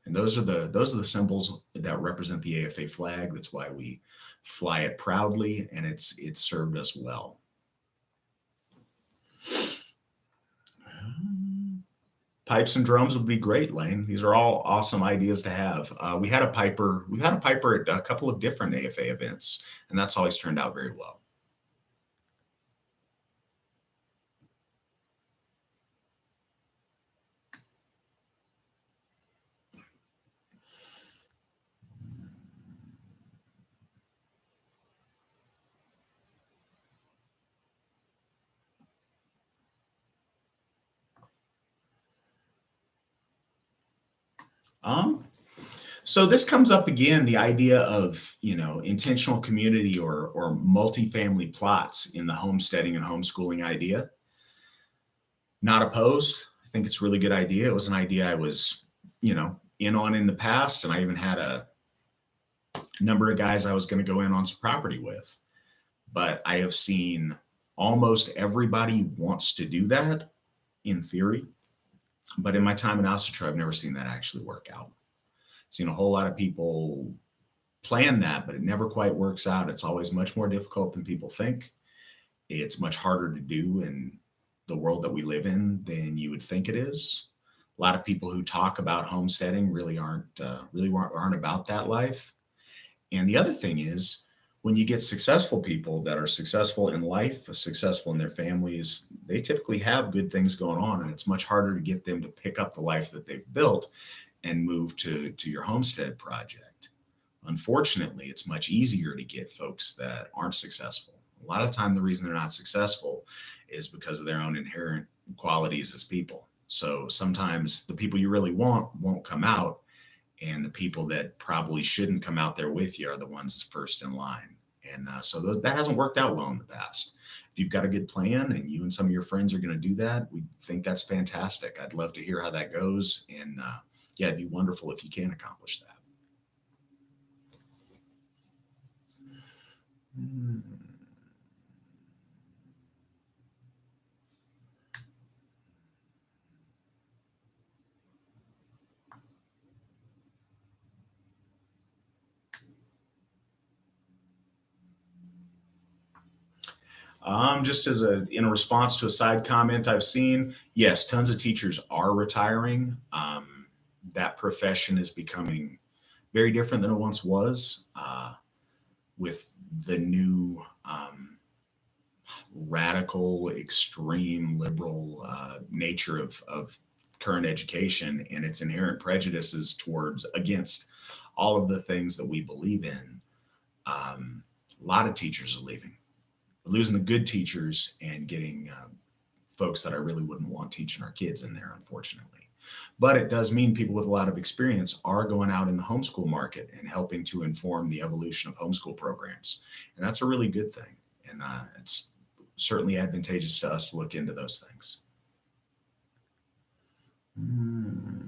And those are the symbols that represent the AFA flag. That's why we fly it proudly, and it's served us well. Pipes and drums would be great, Lane. These are all awesome ideas to have. We had a piper at a couple of different AFA events, and that's always turned out very well. Um, so this comes up again, the idea of, intentional community or multifamily plots in the homesteading and homeschooling idea. Not opposed. I think it's a really good idea. It was an idea I was, in on in the past, and I even had a number of guys I was going to go in on some property with. But I have seen almost everybody wants to do that in theory. But in my time in Alcatraz, I've never seen that actually work out. I've seen a whole lot of people plan that, but it never quite works out. It's always much more difficult than people think. It's much harder to do in the world that we live in than you would think it is. A lot of people who talk about homesteading really aren't about that life. And the other thing is, when you get successful people that are successful in life, successful in their families, they typically have good things going on, and it's much harder to get them to pick up the life that they've built and move to your homestead project. Unfortunately, it's much easier to get folks that aren't successful. A lot of the time, the reason they're not successful is because of their own inherent qualities as people. So sometimes the people you really want won't come out, and the people that probably shouldn't come out there with you are the ones first in line. And so that hasn't worked out well in the past. If you've got a good plan and you and some of your friends are going to do that, we think that's fantastic. I'd love to hear how that goes. And yeah, it'd be wonderful if you can accomplish that. Hmm. Just in a response to a side comment I've seen, yes, tons of teachers are retiring. That profession is becoming very different than it once was, with the new radical, extreme, liberal nature of current education and its inherent prejudices towards against all of the things that we believe in. A lot of teachers are leaving. We're losing the good teachers and getting folks that I really wouldn't want teaching our kids in there, unfortunately. But it does mean people with a lot of experience are going out in the homeschool market and helping to inform the evolution of homeschool programs. And that's a really good thing. And it's certainly advantageous to us to look into those things. Hmm.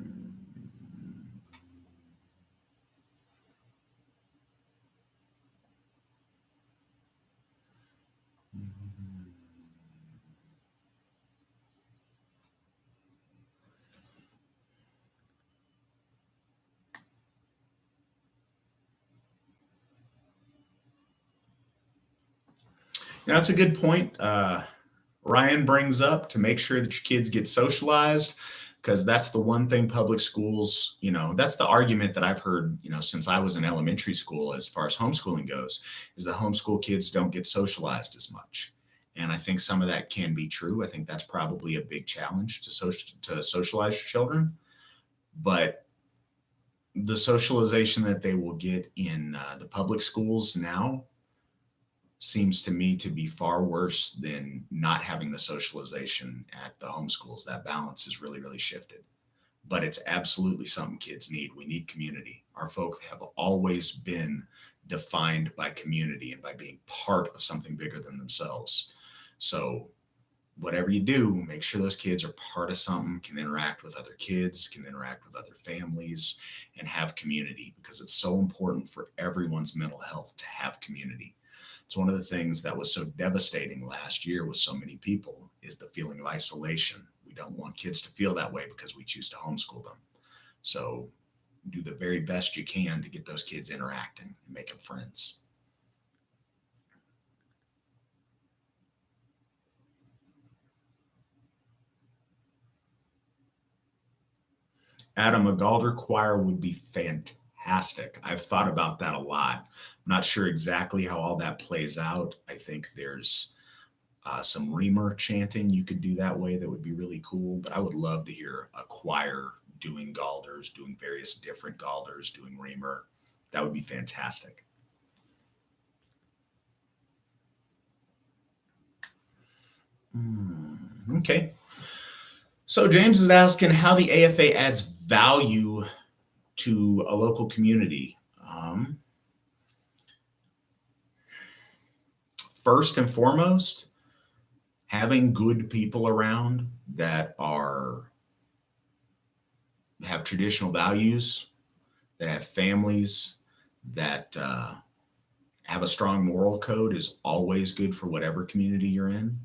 Now, that's a good point. Ryan brings up to make sure that your kids get socialized, because that's the one thing public schools, that's the argument that I've heard, since I was in elementary school as far as homeschooling goes, is that homeschool kids don't get socialized as much. And I think some of that can be true. I think that's probably a big challenge to socialize your children. But the socialization that they will get in the public schools now seems to me to be far worse than not having the socialization at the homeschools. That balance has really, really shifted. But it's absolutely something kids need. We need community. Our folk have always been defined by community and by being part of something bigger than themselves. So whatever you do, make sure those kids are part of something, can interact with other kids, can interact with other families, and have community, because it's so important for everyone's mental health to have community. It's one of the things that was so devastating last year with so many people, is the feeling of isolation. We don't want kids to feel that way because we choose to homeschool them. So do the very best you can to get those kids interacting and making friends. Adam, a Galder choir would be fantastic. I've thought about that a lot. I'm not sure exactly how all that plays out. I think there's some reamer chanting you could do that way that would be really cool. But I would love to hear a choir doing Galders, doing various different Galders, doing reamer. That would be fantastic. Okay. So James is asking how the AFA adds value to a local community. Um, First and foremost, having good people around that are have traditional values, that have families, that have a strong moral code is always good for whatever community you're in.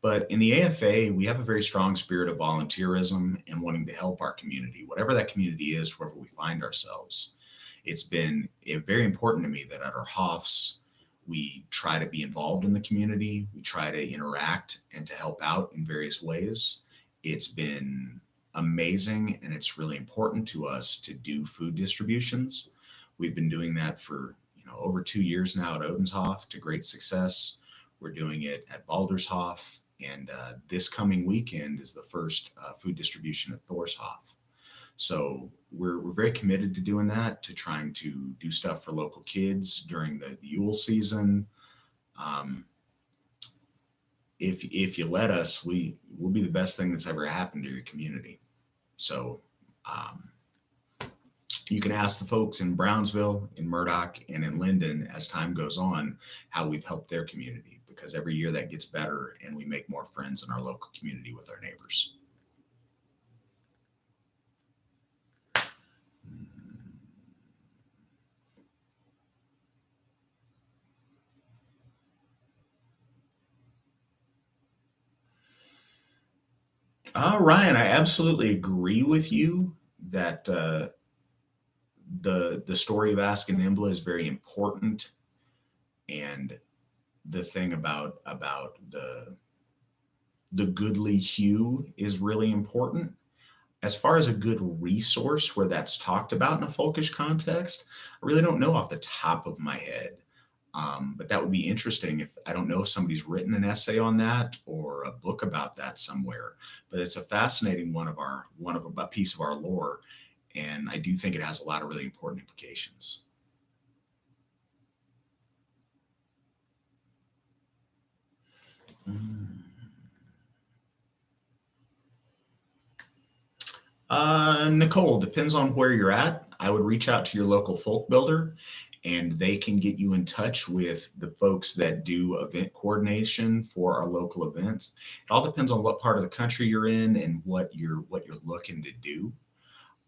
But in the AFA, we have a very strong spirit of volunteerism and wanting to help our community, whatever that community is, wherever we find ourselves. It's been very important to me that at our Hofs, we try to be involved in the community. We try to interact and to help out in various ways. It's been amazing, and it's really important to us to do food distributions. We've been doing that for over 2 years now at Odenshof to great success. We're doing it at Baldershof, and this coming weekend is the first food distribution at Thorshof. So we're very committed to doing that, to trying to do stuff for local kids during the Yule season. Um, if you let us, we will be the best thing that's ever happened to your community. So um, you can ask the folks in Brownsville, in Murdoch, and in Linden as time goes on how we've helped their community, because every year that gets better and we make more friends in our local community with our neighbors. Ryan, I absolutely agree with you that the story of Ask a Nimble is very important, and the thing about the goodly hue is really important. As far as a good resource where that's talked about in a folkish context, I really don't know off the top of my head. But that would be interesting. If I don't know if somebody's written an essay on that or a book about that somewhere, but it's a fascinating one of a piece of our lore, and I do think it has a lot of really important implications. Nicole, depends on where you're at. I would reach out to your local folk builder, and they can get you in touch with the folks that do event coordination for our local events. It all depends on what part of the country you're in and what you're looking to do.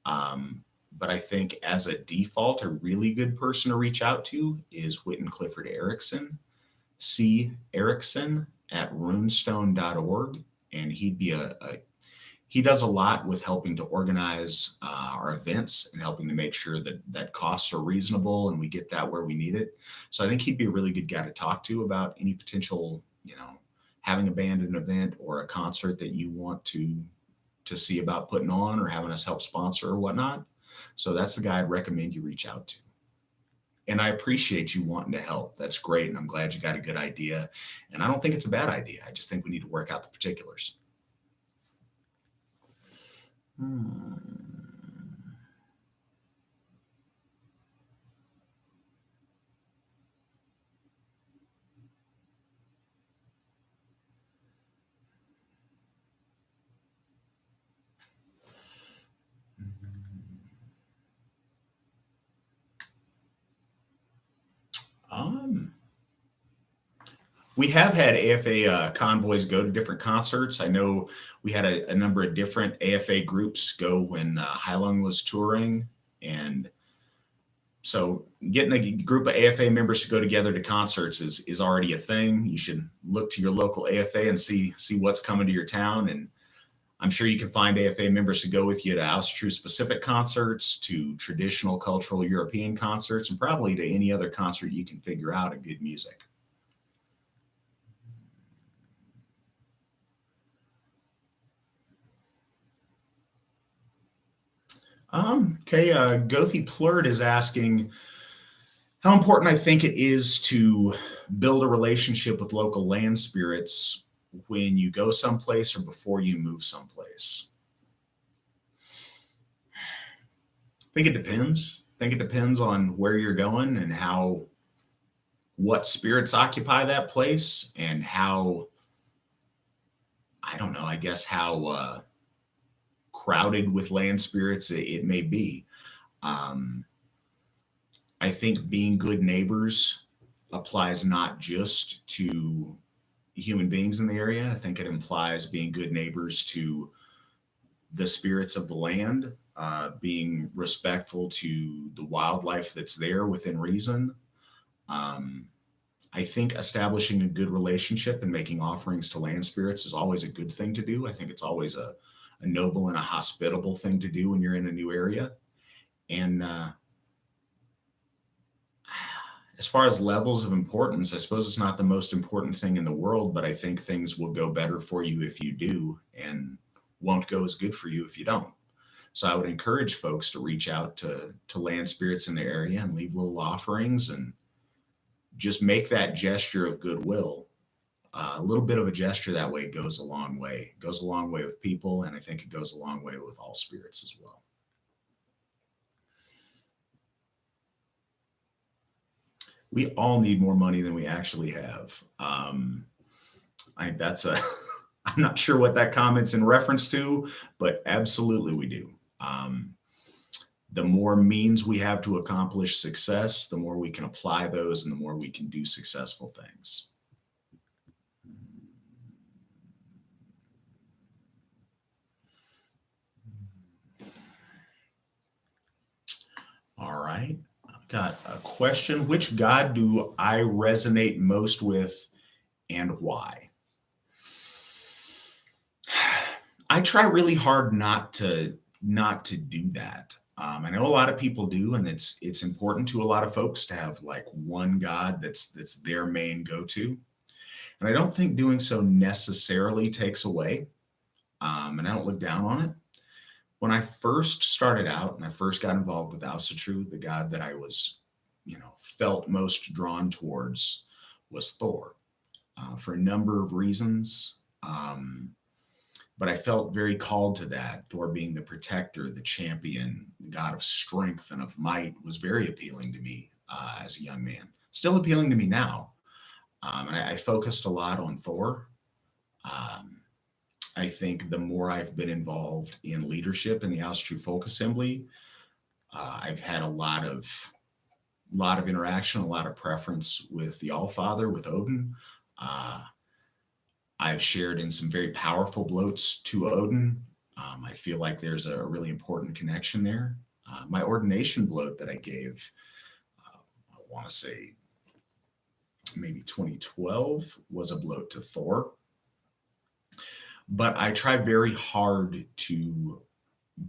Um, but I think as a default, a really good person to reach out to is Witten Clifford Erickson, C. Erickson at runestone.org. And he does a lot with helping to organize our events and helping to make sure that costs are reasonable and we get that where we need it. So I think he'd be a really good guy to talk to about any potential, having a band at an event or a concert that you want to see about putting on or having us help sponsor or whatnot. So that's the guy I'd recommend you reach out to. And I appreciate you wanting to help. That's great. And I'm glad you got a good idea. And I don't think it's a bad idea. I just think we need to work out the particulars. Um, we have had AFA convoys go to different concerts. I know we had a number of different AFA groups go when Heilung was touring. And so getting a group of AFA members to go together to concerts is already a thing. You should look to your local AFA and see what's coming to your town. And I'm sure you can find AFA members to go with you to Austrian specific concerts, to traditional cultural European concerts, and probably to any other concert you can figure out of good music. Okay, Gothi Plurt is asking how important I think it is to build a relationship with local land spirits when you go someplace or before you move someplace. I think it depends. I think it depends on where you're going and what spirits occupy that place and how, I don't know, I guess how crowded with land spirits it may be. Um, I think being good neighbors applies not just to human beings in the area. I think it implies being good neighbors to the spirits of the land, being respectful to the wildlife that's there within reason. Um, I think establishing a good relationship and making offerings to land spirits is always a good thing to do. I think it's always a noble and a hospitable thing to do when you're in a new area. And as far as levels of importance, I suppose it's not the most important thing in the world, but I think things will go better for you if you do and won't go as good for you if you don't. So I would encourage folks to reach out to land spirits in the area and leave little offerings and just make that gesture of goodwill. A little bit of a gesture that way goes a long way. It goes a long way with people, and I think it goes a long way with all spirits as well. We all need more money than we actually have. That's a. I'm not sure what that comment's in reference to, but absolutely we do. The more means we have to accomplish success, the more we can apply those, and the more we can do successful things. All right. I've got a question. Which God do I resonate most with and why? I try really hard not to do that. I know a lot of people do, and it's important to a lot of folks to have like one God that's their main go-to. And I don't think doing so necessarily takes away, and I don't look down on it. When I first started out and I first got involved with Alcatraz, the God that I was, felt most drawn towards was Thor, for a number of reasons. But I felt very called to that. Thor being the protector, the champion, the god of strength and of might was very appealing to me as a young man. Still appealing to me now. And I focused a lot on Thor. Um, I think the more I've been involved in leadership in the Austria Folk Assembly, I've had a lot of interaction, a lot of preference with the Allfather, with Odin. Uh, I've shared in some very powerful bloats to Odin. I feel like there's a really important connection there. My ordination bloat that I gave, I want to say maybe 2012, was a bloat to Thor. But I try very hard to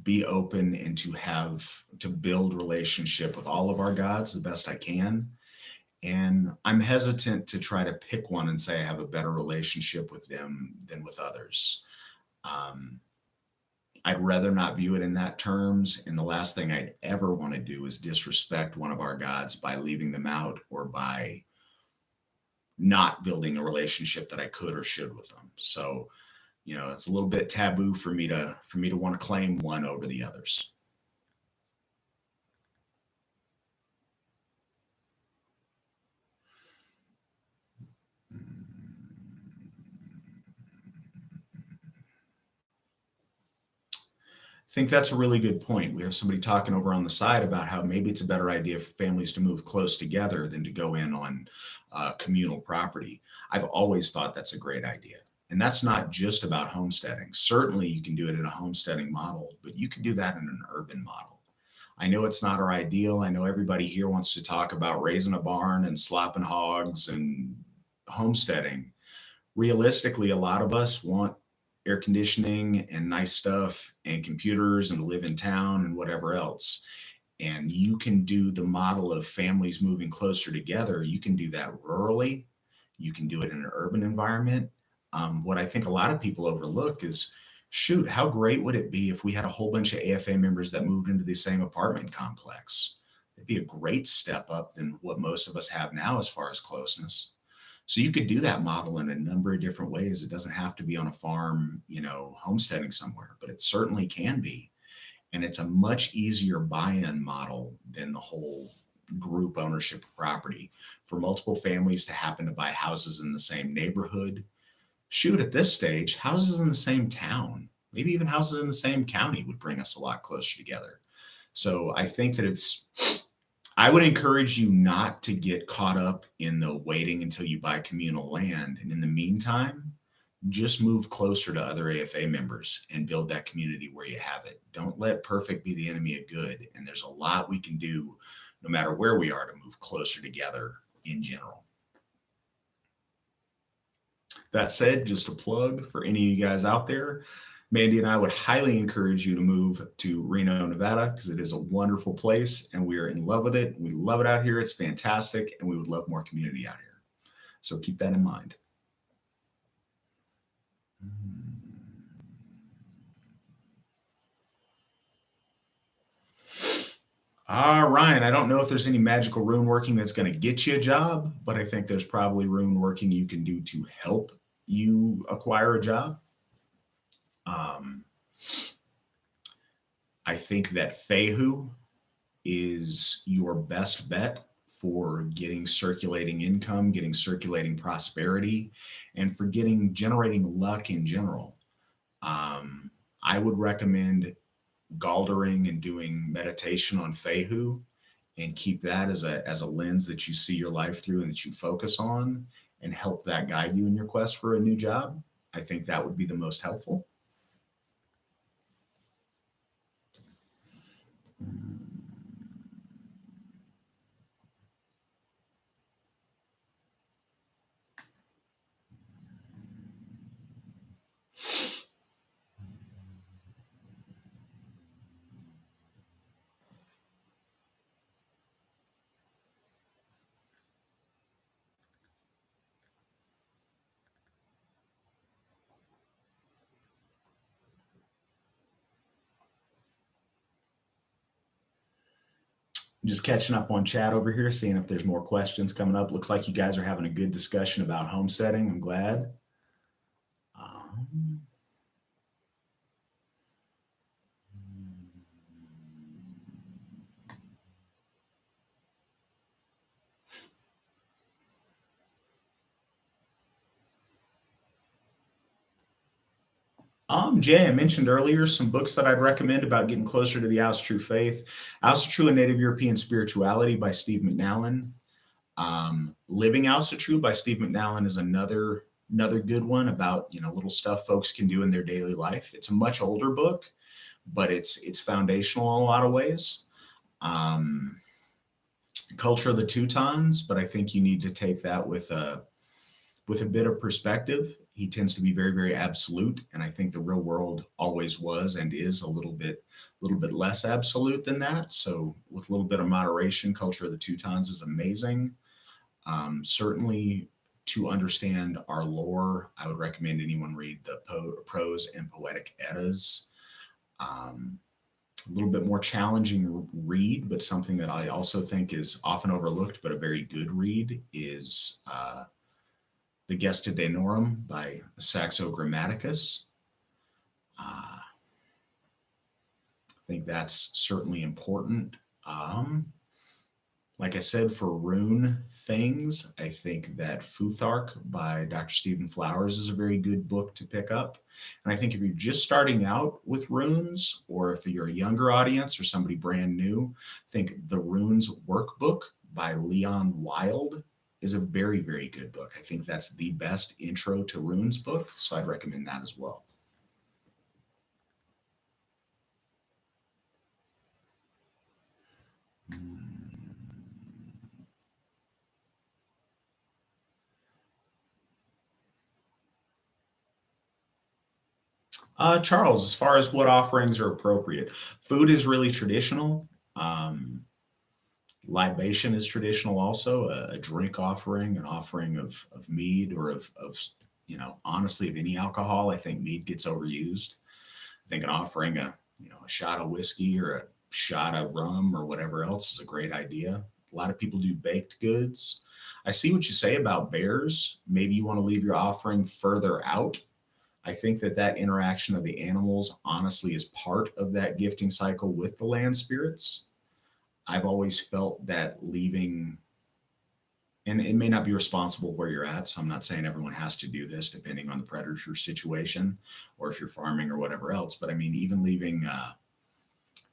be open and to build relationship with all of our gods the best I can. And I'm hesitant to try to pick one and say I have a better relationship with them than with others. Um, I'd rather not view it in that terms. And the last thing I'd ever want to do is disrespect one of our gods by leaving them out or by not building a relationship that I could or should with them. So, it's a little bit taboo for me to want to claim one over the others. I think that's a really good point. We have somebody talking over on the side about how maybe it's a better idea for families to move close together than to go in on communal property. I've always thought that's a great idea. And that's not just about homesteading. Certainly, you can do it in a homesteading model, but you can do that in an urban model. I know it's not our ideal. I know everybody here wants to talk about raising a barn and slopping hogs and homesteading. Realistically, a lot of us want air conditioning and nice stuff and computers and to live in town and whatever else. And you can do the model of families moving closer together. You can do that rurally. You can do it in an urban environment. What I think a lot of people overlook is, shoot, how great would it be if we had a whole bunch of AFA members that moved into the same apartment complex? It'd be a great step up than what most of us have now as far as closeness. So you could do that model in a number of different ways. It doesn't have to be on a farm, homesteading somewhere, but it certainly can be. And it's a much easier buy-in model than the whole group ownership of property for multiple families to happen to buy houses in the same neighborhood. Shoot, at this stage, houses in the same town, maybe even houses in the same county would bring us a lot closer together. So I think that I would encourage you not to get caught up in the waiting until you buy communal land. And in the meantime, just move closer to other AFA members and build that community where you have it. Don't let perfect be the enemy of good. And there's a lot we can do no matter where we are to move closer together in general. That said, just a plug for any of you guys out there, Mandy and I would highly encourage you to move to Reno, Nevada, because it is a wonderful place and we are in love with it. We love it out here. It's fantastic. And we would love more community out here. So keep that in mind. Ryan, I don't know if there's any magical rune working that's going to get you a job, but I think there's probably rune working you can do to help you acquire a job. I think that Fehu is your best bet for getting circulating income, getting circulating prosperity, and for generating luck in general. I would recommend galdering and doing meditation on Fehu and keep that as a lens that you see your life through and that you focus on and help that guide you in your quest for a new job. I think that would be the most helpful. Just catching up on chat over here, seeing if there's more questions coming up. Looks like you guys are having a good discussion about homesteading. I'm glad. Jay, I mentioned earlier some books that I'd recommend about getting closer to the House of True Faith. House of True and Native European Spirituality by Steve McNallen. Living House of True by Steve McNallen is another good one about little stuff folks can do in their daily life. It's a much older book, but it's foundational in a lot of ways. Culture of the Teutons, but I think you need to take that with a bit of perspective. He tends to be very, very absolute, and I think the real world always was and is a little bit less absolute than that. So with a little bit of moderation, Culture of the Teutons is amazing. Certainly to understand our lore, I would recommend anyone read the Prose and Poetic Eddas. A little bit more challenging read, but something that I also think is often overlooked, but a very good read is The Gesta Danorum by Saxo Grammaticus. I think that's certainly important. Like I said, for rune things, I think that Futhark by Dr. Stephen Flowers is a very good book to pick up. And I think if you're just starting out with runes, or if you're a younger audience or somebody brand new, I think The Runes Workbook by Leon Wild is a very, very good book. I think that's the best intro to runes book, so I'd recommend that as well. Charles, as far as what offerings are appropriate, food is really traditional. Libation is traditional also, a drink offering, an offering of mead or of honestly, of any alcohol. I think mead gets overused. I think an offering a shot of whiskey or a shot of rum or whatever else is a great idea. A lot of people do baked goods. I see what you say about bears. Maybe you want to leave your offering further out. I think that interaction of the animals honestly is part of that gifting cycle with the land spirits. I've always felt that leaving, and it may not be responsible where you're at, so I'm not saying everyone has to do this depending on the predator situation or if you're farming or whatever else, but I mean, even leaving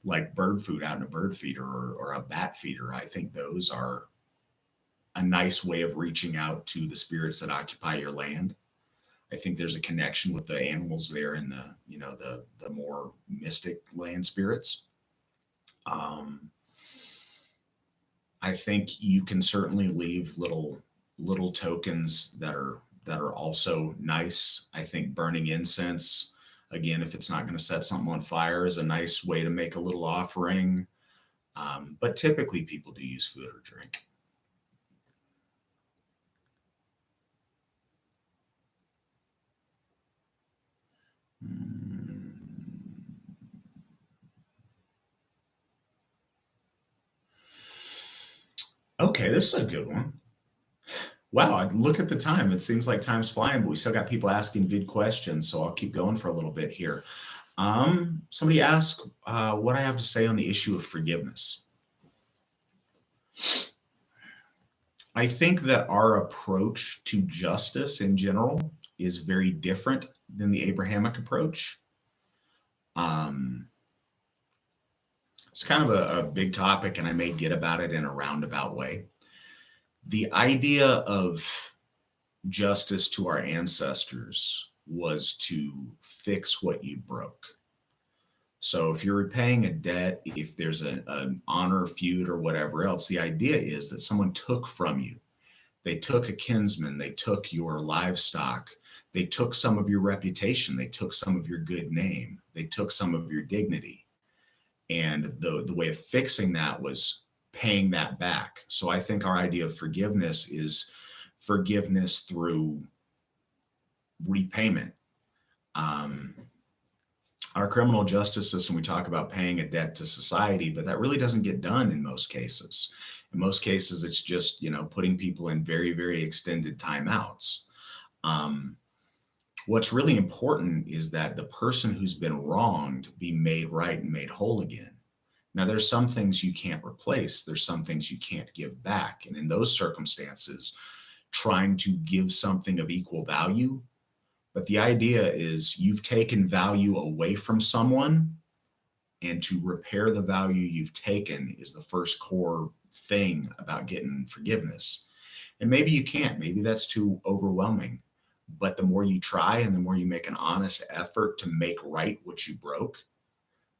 like bird food out in a bird feeder or a bat feeder. I think those are a nice way of reaching out to the spirits that occupy your land. I think there's a connection with the animals there and the more mystic land spirits. Um, I think you can certainly leave little tokens that are also nice. I think burning incense, again, if it's not going to set something on fire, is a nice way to make a little offering. But typically, people do use food or drink. Mm. Okay, this is a good one. Wow, look at the time. It seems like time's flying, but we still got people asking good questions, so I'll keep going for a little bit here. Somebody asked what I have to say on the issue of forgiveness. I think that our approach to justice in general is very different than the Abrahamic approach. Um, it's kind of a big topic, and I may get about it in a roundabout way. The idea of justice to our ancestors was to fix what you broke. So if you're repaying a debt, if there's an honor feud or whatever else, the idea is that someone took from you. They took a kinsman, they took your livestock, they took some of your reputation, they took some of your good name, they took some of your dignity. And the way of fixing that was paying that back. So I think our idea of forgiveness is forgiveness through repayment. Um, our criminal justice system, we talk about paying a debt to society, but that really doesn't get done in most cases. In most cases, it's just, putting people in very, very extended timeouts. Um, what's really important is that the person who's been wronged be made right and made whole again. Now, there's some things you can't replace. There's some things you can't give back. And in those circumstances, trying to give something of equal value. But the idea is you've taken value away from someone, and to repair the value you've taken is the first core thing about getting forgiveness. And maybe you can't, maybe that's too overwhelming. But the more you try and the more you make an honest effort to make right what you broke,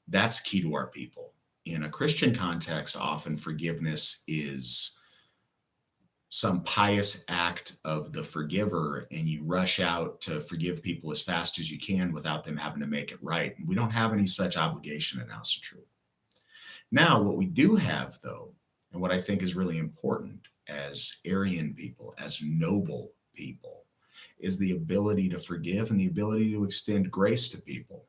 that's key to our people. In a Christian context, often forgiveness is some pious act of the forgiver, and you rush out to forgive people as fast as you can without them having to make it right. And we don't have any such obligation in House of Truth. Now, what we do have, though, and what I think is really important as Aryan people, as noble people, is the ability to forgive and the ability to extend grace to people.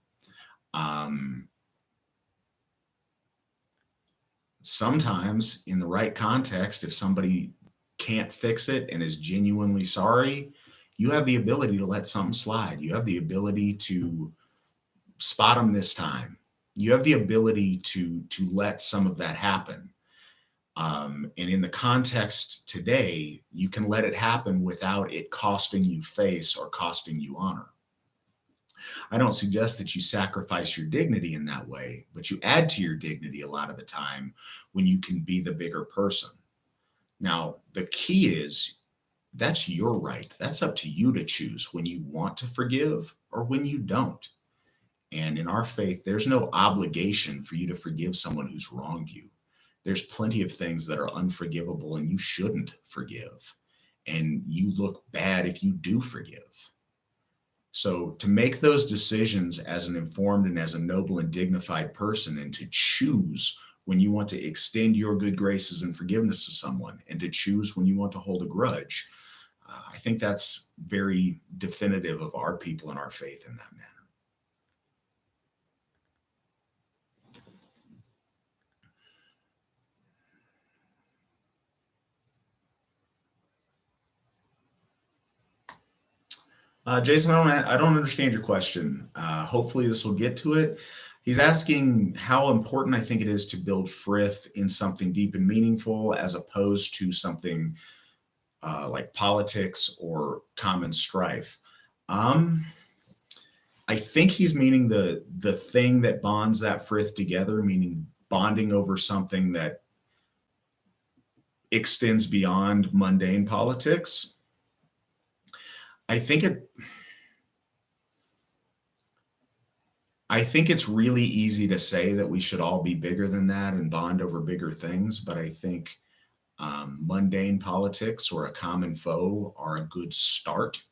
Sometimes, in the right context, if somebody can't fix it and is genuinely sorry, you have the ability to let something slide. You have the ability to spot them this time. You have the ability to let some of that happen. And in the context today, you can let it happen without it costing you face or costing you honor. I don't suggest that you sacrifice your dignity in that way, but you add to your dignity a lot of the time when you can be the bigger person. Now, the key is that's your right. That's up to you to choose when you want to forgive or when you don't. And in our faith, there's no obligation for you to forgive someone who's wronged you. There's plenty of things that are unforgivable and you shouldn't forgive. And you look bad if you do forgive. So to make those decisions as an informed and as a noble and dignified person, and to choose when you want to extend your good graces and forgiveness to someone, and to choose when you want to hold a grudge, I think that's very definitive of our people and our faith in that manner. Jason, I don't understand your question. Hopefully, this will get to it. He's asking how important I think it is to build frith in something deep and meaningful, as opposed to something like politics or common strife. Um, I think he's meaning the thing that bonds that frith together, meaning bonding over something that extends beyond mundane politics. I think it I think it's really easy to say that we should all be bigger than that and bond over bigger things, but I think mundane politics or a common foe are a good start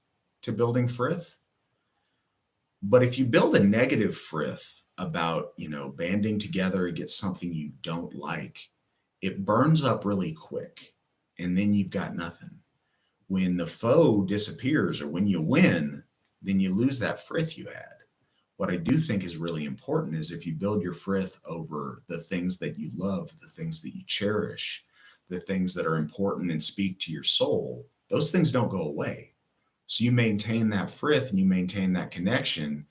to building frith. But if you build a negative frith about, banding together against something you don't like, it burns up really quick, and then you've got nothing. When the foe disappears or when you win, then you lose that frith you had. What I do think is really important is if you build your frith over the things that you love, the things that you cherish, the things that are important and speak to your soul, those things don't go away. So you maintain that frith and you maintain that connection,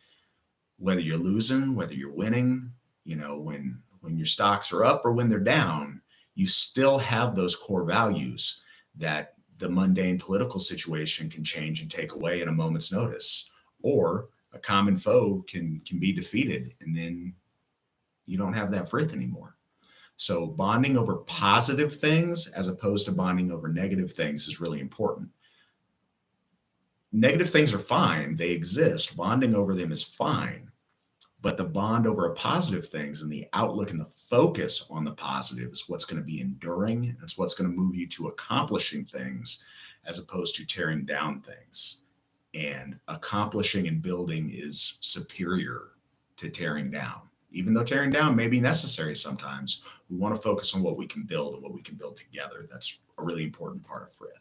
whether you're losing, whether you're winning, when your stocks are up or when they're down, you still have those core values that the mundane political situation can change and take away at a moment's notice. Or a common foe can be defeated and then you don't have that frith anymore. So bonding over positive things as opposed to bonding over negative things is really important. Negative things are fine, they exist. Bonding over them is fine. But the bond over positive things and the outlook and the focus on the positive is what's going to be enduring. It's what's going to move you to accomplishing things as opposed to tearing down things. And accomplishing and building is superior to tearing down. Even though tearing down may be necessary sometimes, we want to focus on what we can build and what we can build together. That's a really important part of frith.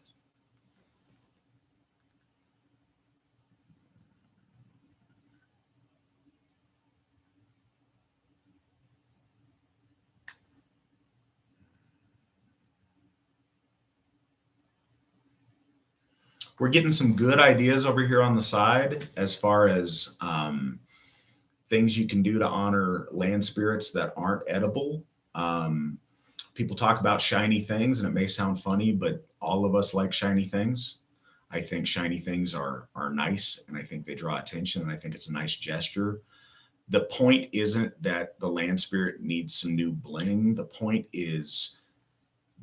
We're getting some good ideas over here on the side as far as things you can do to honor land spirits that aren't edible. Um, People talk about shiny things, and it may sound funny, but all of us like shiny things. I think shiny things are nice, and I think they draw attention, and I think it's a nice gesture. The point isn't that the land spirit needs some new bling. The point is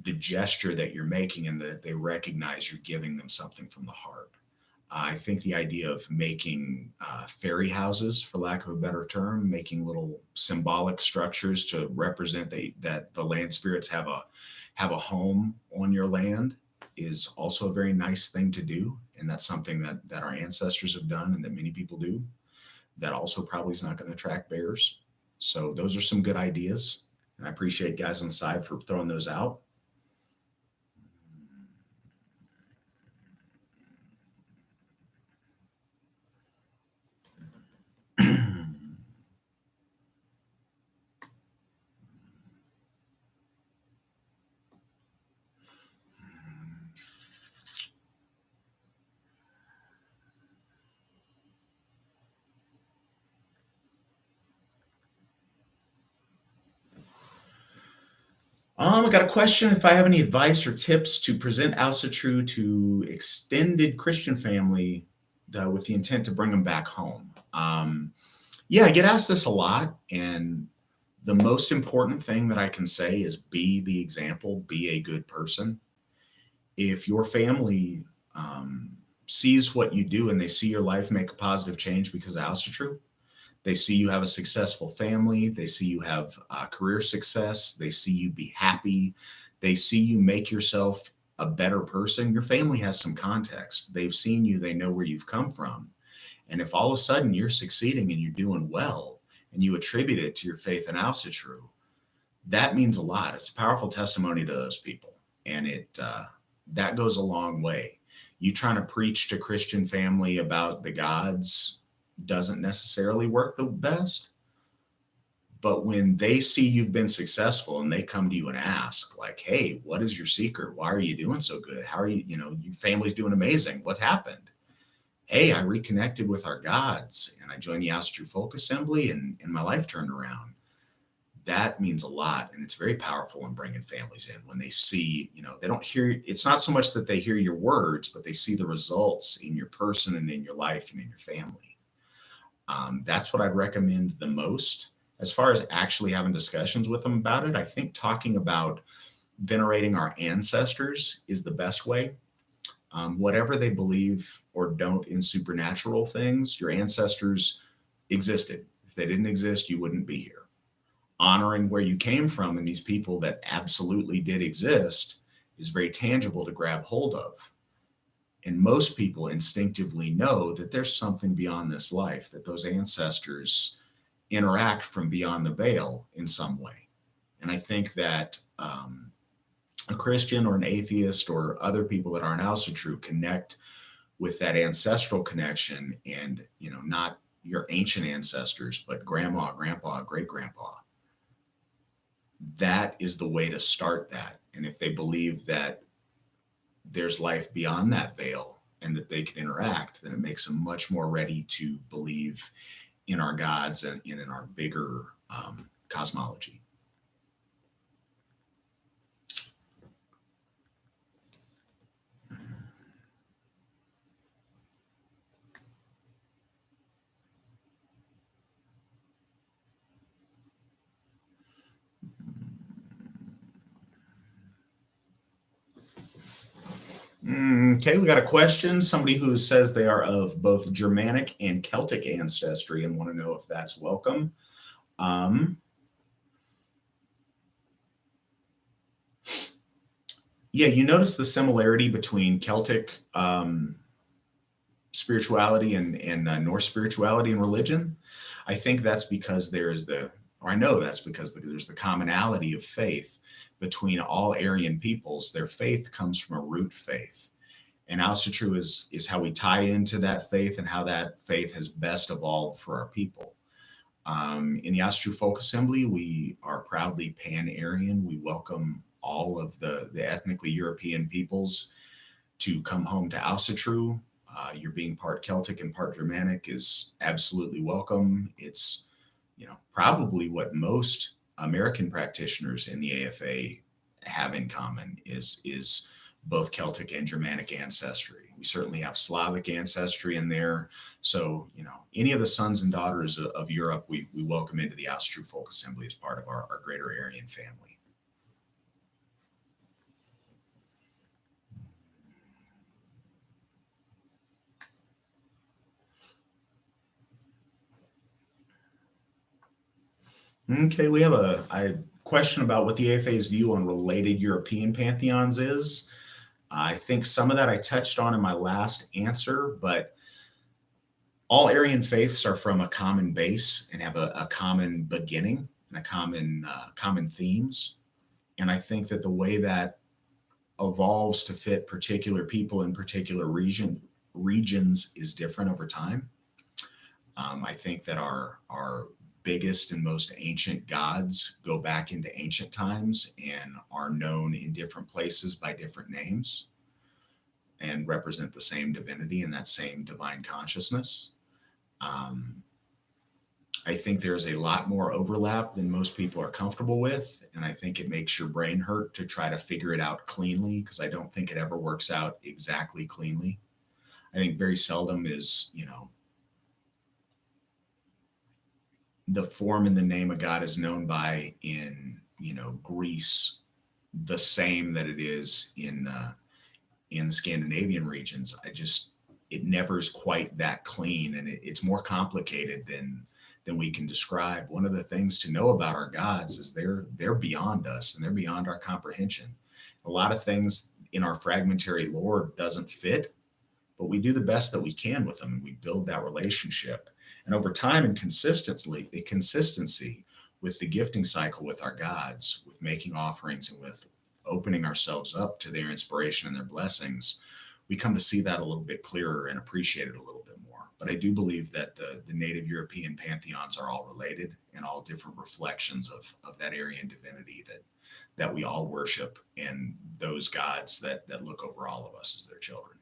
the gesture that you're making and that they recognize you're giving them something from the heart. I think the idea of making fairy houses, for lack of a better term, making little symbolic structures to represent that the land spirits have a home on your land is also a very nice thing to do, and that's something that our ancestors have done and that many people do. That also probably is not going to attract bears. So those are some good ideas, and I appreciate guys on the side for throwing those out. I got a question if I have any advice or tips to present Alcitrue to extended Christian family with the intent to bring them back home. Yeah, I get asked this a lot, and the most important thing that I can say is be the example, be a good person. If your family sees what you do and they see your life make a positive change because of Alcitrue, they see you have a successful family. They see you have career success. They see you be happy. They see you make yourself a better person. Your family has some context. They've seen you. They know where you've come from. And if all of a sudden you're succeeding and you're doing well and you attribute it to your faith in Alcitrue, that means a lot. It's a powerful testimony to those people. And that goes a long way. You trying to preach to Christian family about the gods doesn't necessarily work the best. But when they see you've been successful and they come to you and ask, like, hey, what is your secret? Why are you doing so good? How are you, your family's doing amazing. What happened? Hey, I reconnected with our gods and I joined the Alcitrue Folk Assembly and my life turned around. That means a lot. And it's very powerful in bringing families in when they see, they don't hear, it's not so much that they hear your words, but they see the results in your person and in your life and in your family. That's what I'd recommend the most. As far as actually having discussions with them about it, I think talking about venerating our ancestors is the best way. Whatever they believe or don't in supernatural things, your ancestors existed. If they didn't exist, you wouldn't be here. Honoring where you came from and these people that absolutely did exist is very tangible to grab hold of. And most people instinctively know that there's something beyond this life, that those ancestors interact from beyond the veil in some way. And I think that a Christian or an atheist or other people that aren't also true connect with that ancestral connection, and not your ancient ancestors, but grandma, grandpa, great grandpa. That is the way to start that. And if they believe that there's life beyond that veil and that they can interact, then it makes them much more ready to believe in our gods and in our bigger cosmology. Okay, we got a question. Somebody who says they are of both Germanic and Celtic ancestry and want to know if that's welcome. Yeah, you notice the similarity between Celtic spirituality and Norse spirituality and religion. I think that's because I know that's because there's the commonality of faith between all Aryan peoples. Their faith comes from a root faith. And Ausatru is how we tie into that faith and how that faith has best evolved for our people. In the Ausatru Folk Assembly, we are proudly pan-Aryan. We welcome all of the ethnically European peoples to come home to Ausatru. You're being part Celtic and part Germanic is absolutely welcome. It's probably what most American practitioners in the AFA have in common is both Celtic and Germanic ancestry. We certainly have Slavic ancestry in there. So, any of the sons and daughters of Europe, we welcome into the Ausatru Folk Assembly as part of our greater Aryan family. Okay, we have a question about what the AFA's view on related European pantheons is. I think some of that I touched on in my last answer, but all Aryan faiths are from a common base and have a common beginning and a common themes. And I think that the way that evolves to fit particular people in particular regions is different over time. I think that our biggest and most ancient gods go back into ancient times and are known in different places by different names and represent the same divinity and that same divine consciousness. I think there's a lot more overlap than most people are comfortable with. And I think it makes your brain hurt to try to figure it out cleanly, because I don't think it ever works out exactly cleanly. I think very seldom is, the form and the name of God is known by in, Greece, the same that it is in Scandinavian regions. It never is quite that clean, and it's more complicated than we can describe. One of the things to know about our gods is they're beyond us and they're beyond our comprehension. A lot of things in our fragmentary lore doesn't fit, but we do the best that we can with them, and we build that relationship. And over time and consistency with the gifting cycle with our gods, with making offerings and with opening ourselves up to their inspiration and their blessings, we come to see that a little bit clearer and appreciate it a little bit more. But I do believe that the native European pantheons are all related and all different reflections of that Aryan divinity that we all worship, and those gods that look over all of us as their children.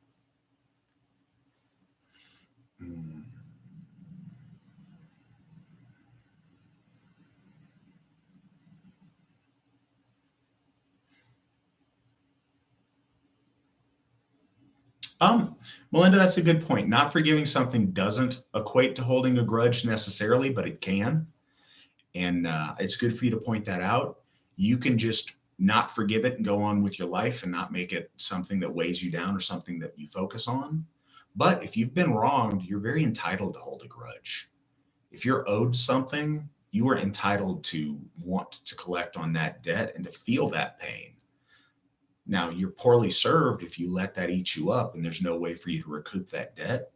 Melinda, that's a good point. Not forgiving something doesn't equate to holding a grudge necessarily, but it can. And it's good for you to point that out. You can just not forgive it and go on with your life and not make it something that weighs you down or something that you focus on. But if you've been wronged, you're very entitled to hold a grudge. If you're owed something, you are entitled to want to collect on that debt and to feel that pain. Now, you're poorly served if you let that eat you up and there's no way for you to recoup that debt.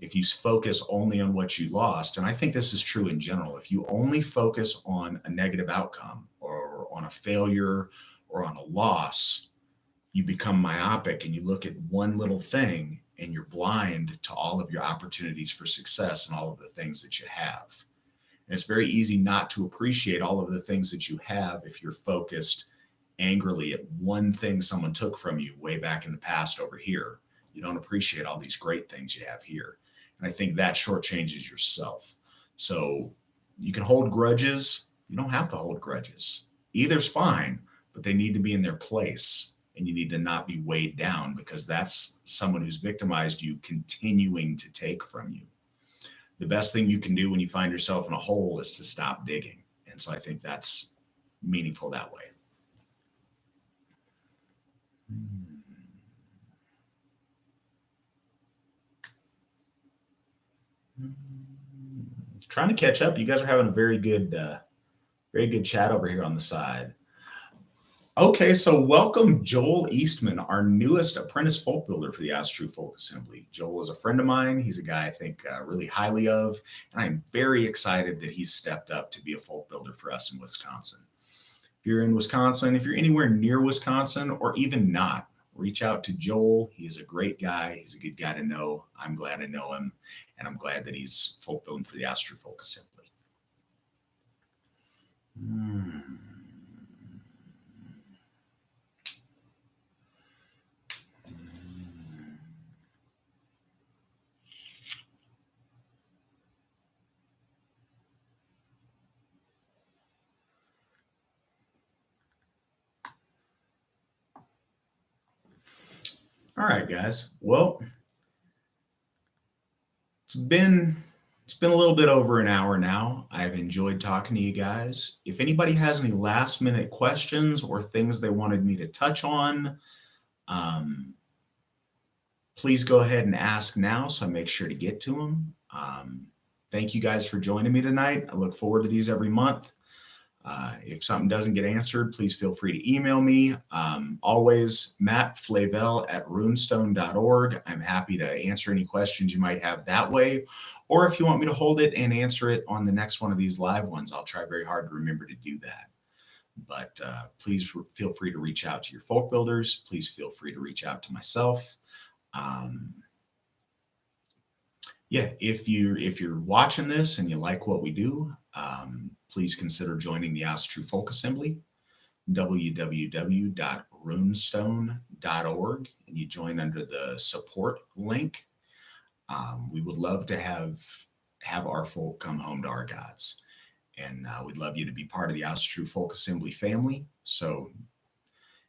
If you focus only on what you lost, and I think this is true in general, if you only focus on a negative outcome or on a failure or on a loss, you become myopic and you look at one little thing and you're blind to all of your opportunities for success and all of the things that you have. And it's very easy not to appreciate all of the things that you have if you're focused angrily at one thing someone took from you way back in the past over here. You don't appreciate all these great things you have here. And I think that shortchanges yourself. So you can hold grudges. You don't have to hold grudges. Either's fine, but they need to be in their place. And you need to not be weighed down because that's someone who's victimized you continuing to take from you. The best thing you can do when you find yourself in a hole is to stop digging. And so I think that's meaningful that way. Trying to catch up. You guys are having a very good chat over here on the side. Okay, so welcome Joel Eastman, our newest apprentice folk builder for the As True Folk Assembly. Joel is a friend of mine. He's a guy I think really highly of, and I'm very excited that he's stepped up to be a folk builder for us in Wisconsin. If you're in Wisconsin, if you're anywhere near Wisconsin, or even not, reach out to Joel. He is a great guy. He's a good guy to know. I'm glad I know him, and I'm glad that he's folk building for the As True Folk Assembly. All right, guys. Well, it's been a little bit over an hour now. I've enjoyed talking to you guys. If anybody has any last minute questions or things they wanted me to touch on, please go ahead and ask now so I make sure to get to them. Thank you guys for joining me tonight. I look forward to these every month. If something doesn't get answered, please feel free to email me. Always mattflavel@runestone.org. I'm happy to answer any questions you might have that way. Or if you want me to hold it and answer it on the next one of these live ones, I'll try very hard to remember to do that. But please feel free to reach out to your folk builders. Please feel free to reach out to myself. Yeah, if you're watching this and you like what we do, please consider joining the As True Folk Assembly, www.runestone.org, and you join under the support link. We would love to have our folk come home to our gods, and we'd love you to be part of the As True Folk Assembly family. So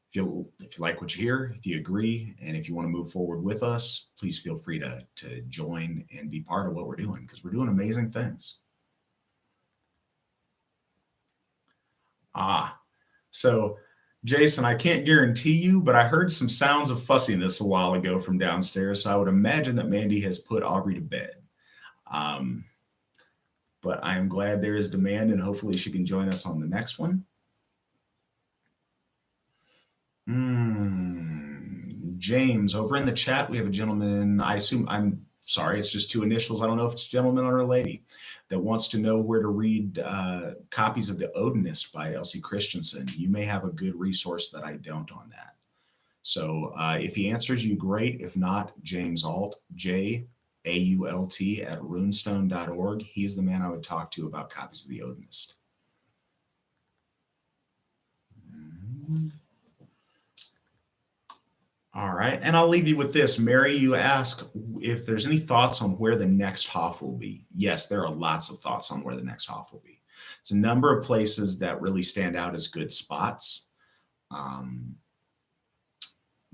if you like what you hear, if you agree, and if you want to move forward with us, please feel free to join and be part of what we're doing, because we're doing amazing things. So Jason, I can't guarantee you, but I heard some sounds of fussiness a while ago from downstairs. So I would imagine that Mandy has put Aubrey to bed. But I am glad there is demand, and hopefully she can join us on the next one. James, over in the chat, we have a gentleman, I'm sorry, it's just two initials. I don't know if it's a gentleman or a lady, that wants to know where to read copies of The Odinist by Elsie Christensen. You may have a good resource that I don't on that. So if he answers you, great. If not, James Alt, JAULT @runestone.org. He's the man I would talk to about copies of The Odinist. All right, and I'll leave you with this. Mary, you ask if there's any thoughts on where the next Hof will be. Yes, there are lots of thoughts on where the next Hof will be. It's a number of places that really stand out as good spots.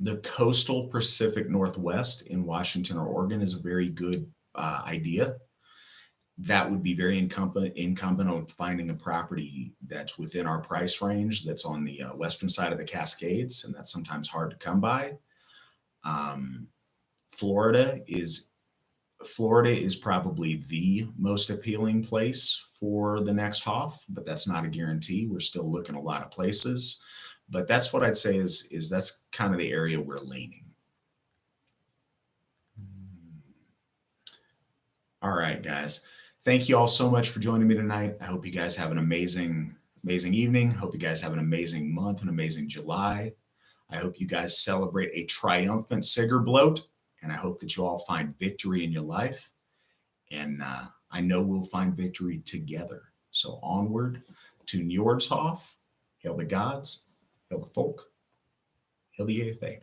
The coastal Pacific Northwest in Washington or Oregon is a very good idea. That would be very incumbent on finding a property that's within our price range, that's on the western side of the Cascades, and that's sometimes hard to come by. Um, Florida is Florida is probably the most appealing place for the next Hoff, but that's not a guarantee. We're still looking a lot of places, but that's what I'd say is that's kind of the area we're leaning. All right, guys. Thank you all so much for joining me tonight. I hope you guys have an amazing, amazing evening. Hope you guys have an amazing month, an amazing July. I hope you guys celebrate a triumphant Cigar Bloat, and I hope that you all find victory in your life. And I know we'll find victory together. So onward to Njordshof. Hail the gods, hail the folk, hail the AFA.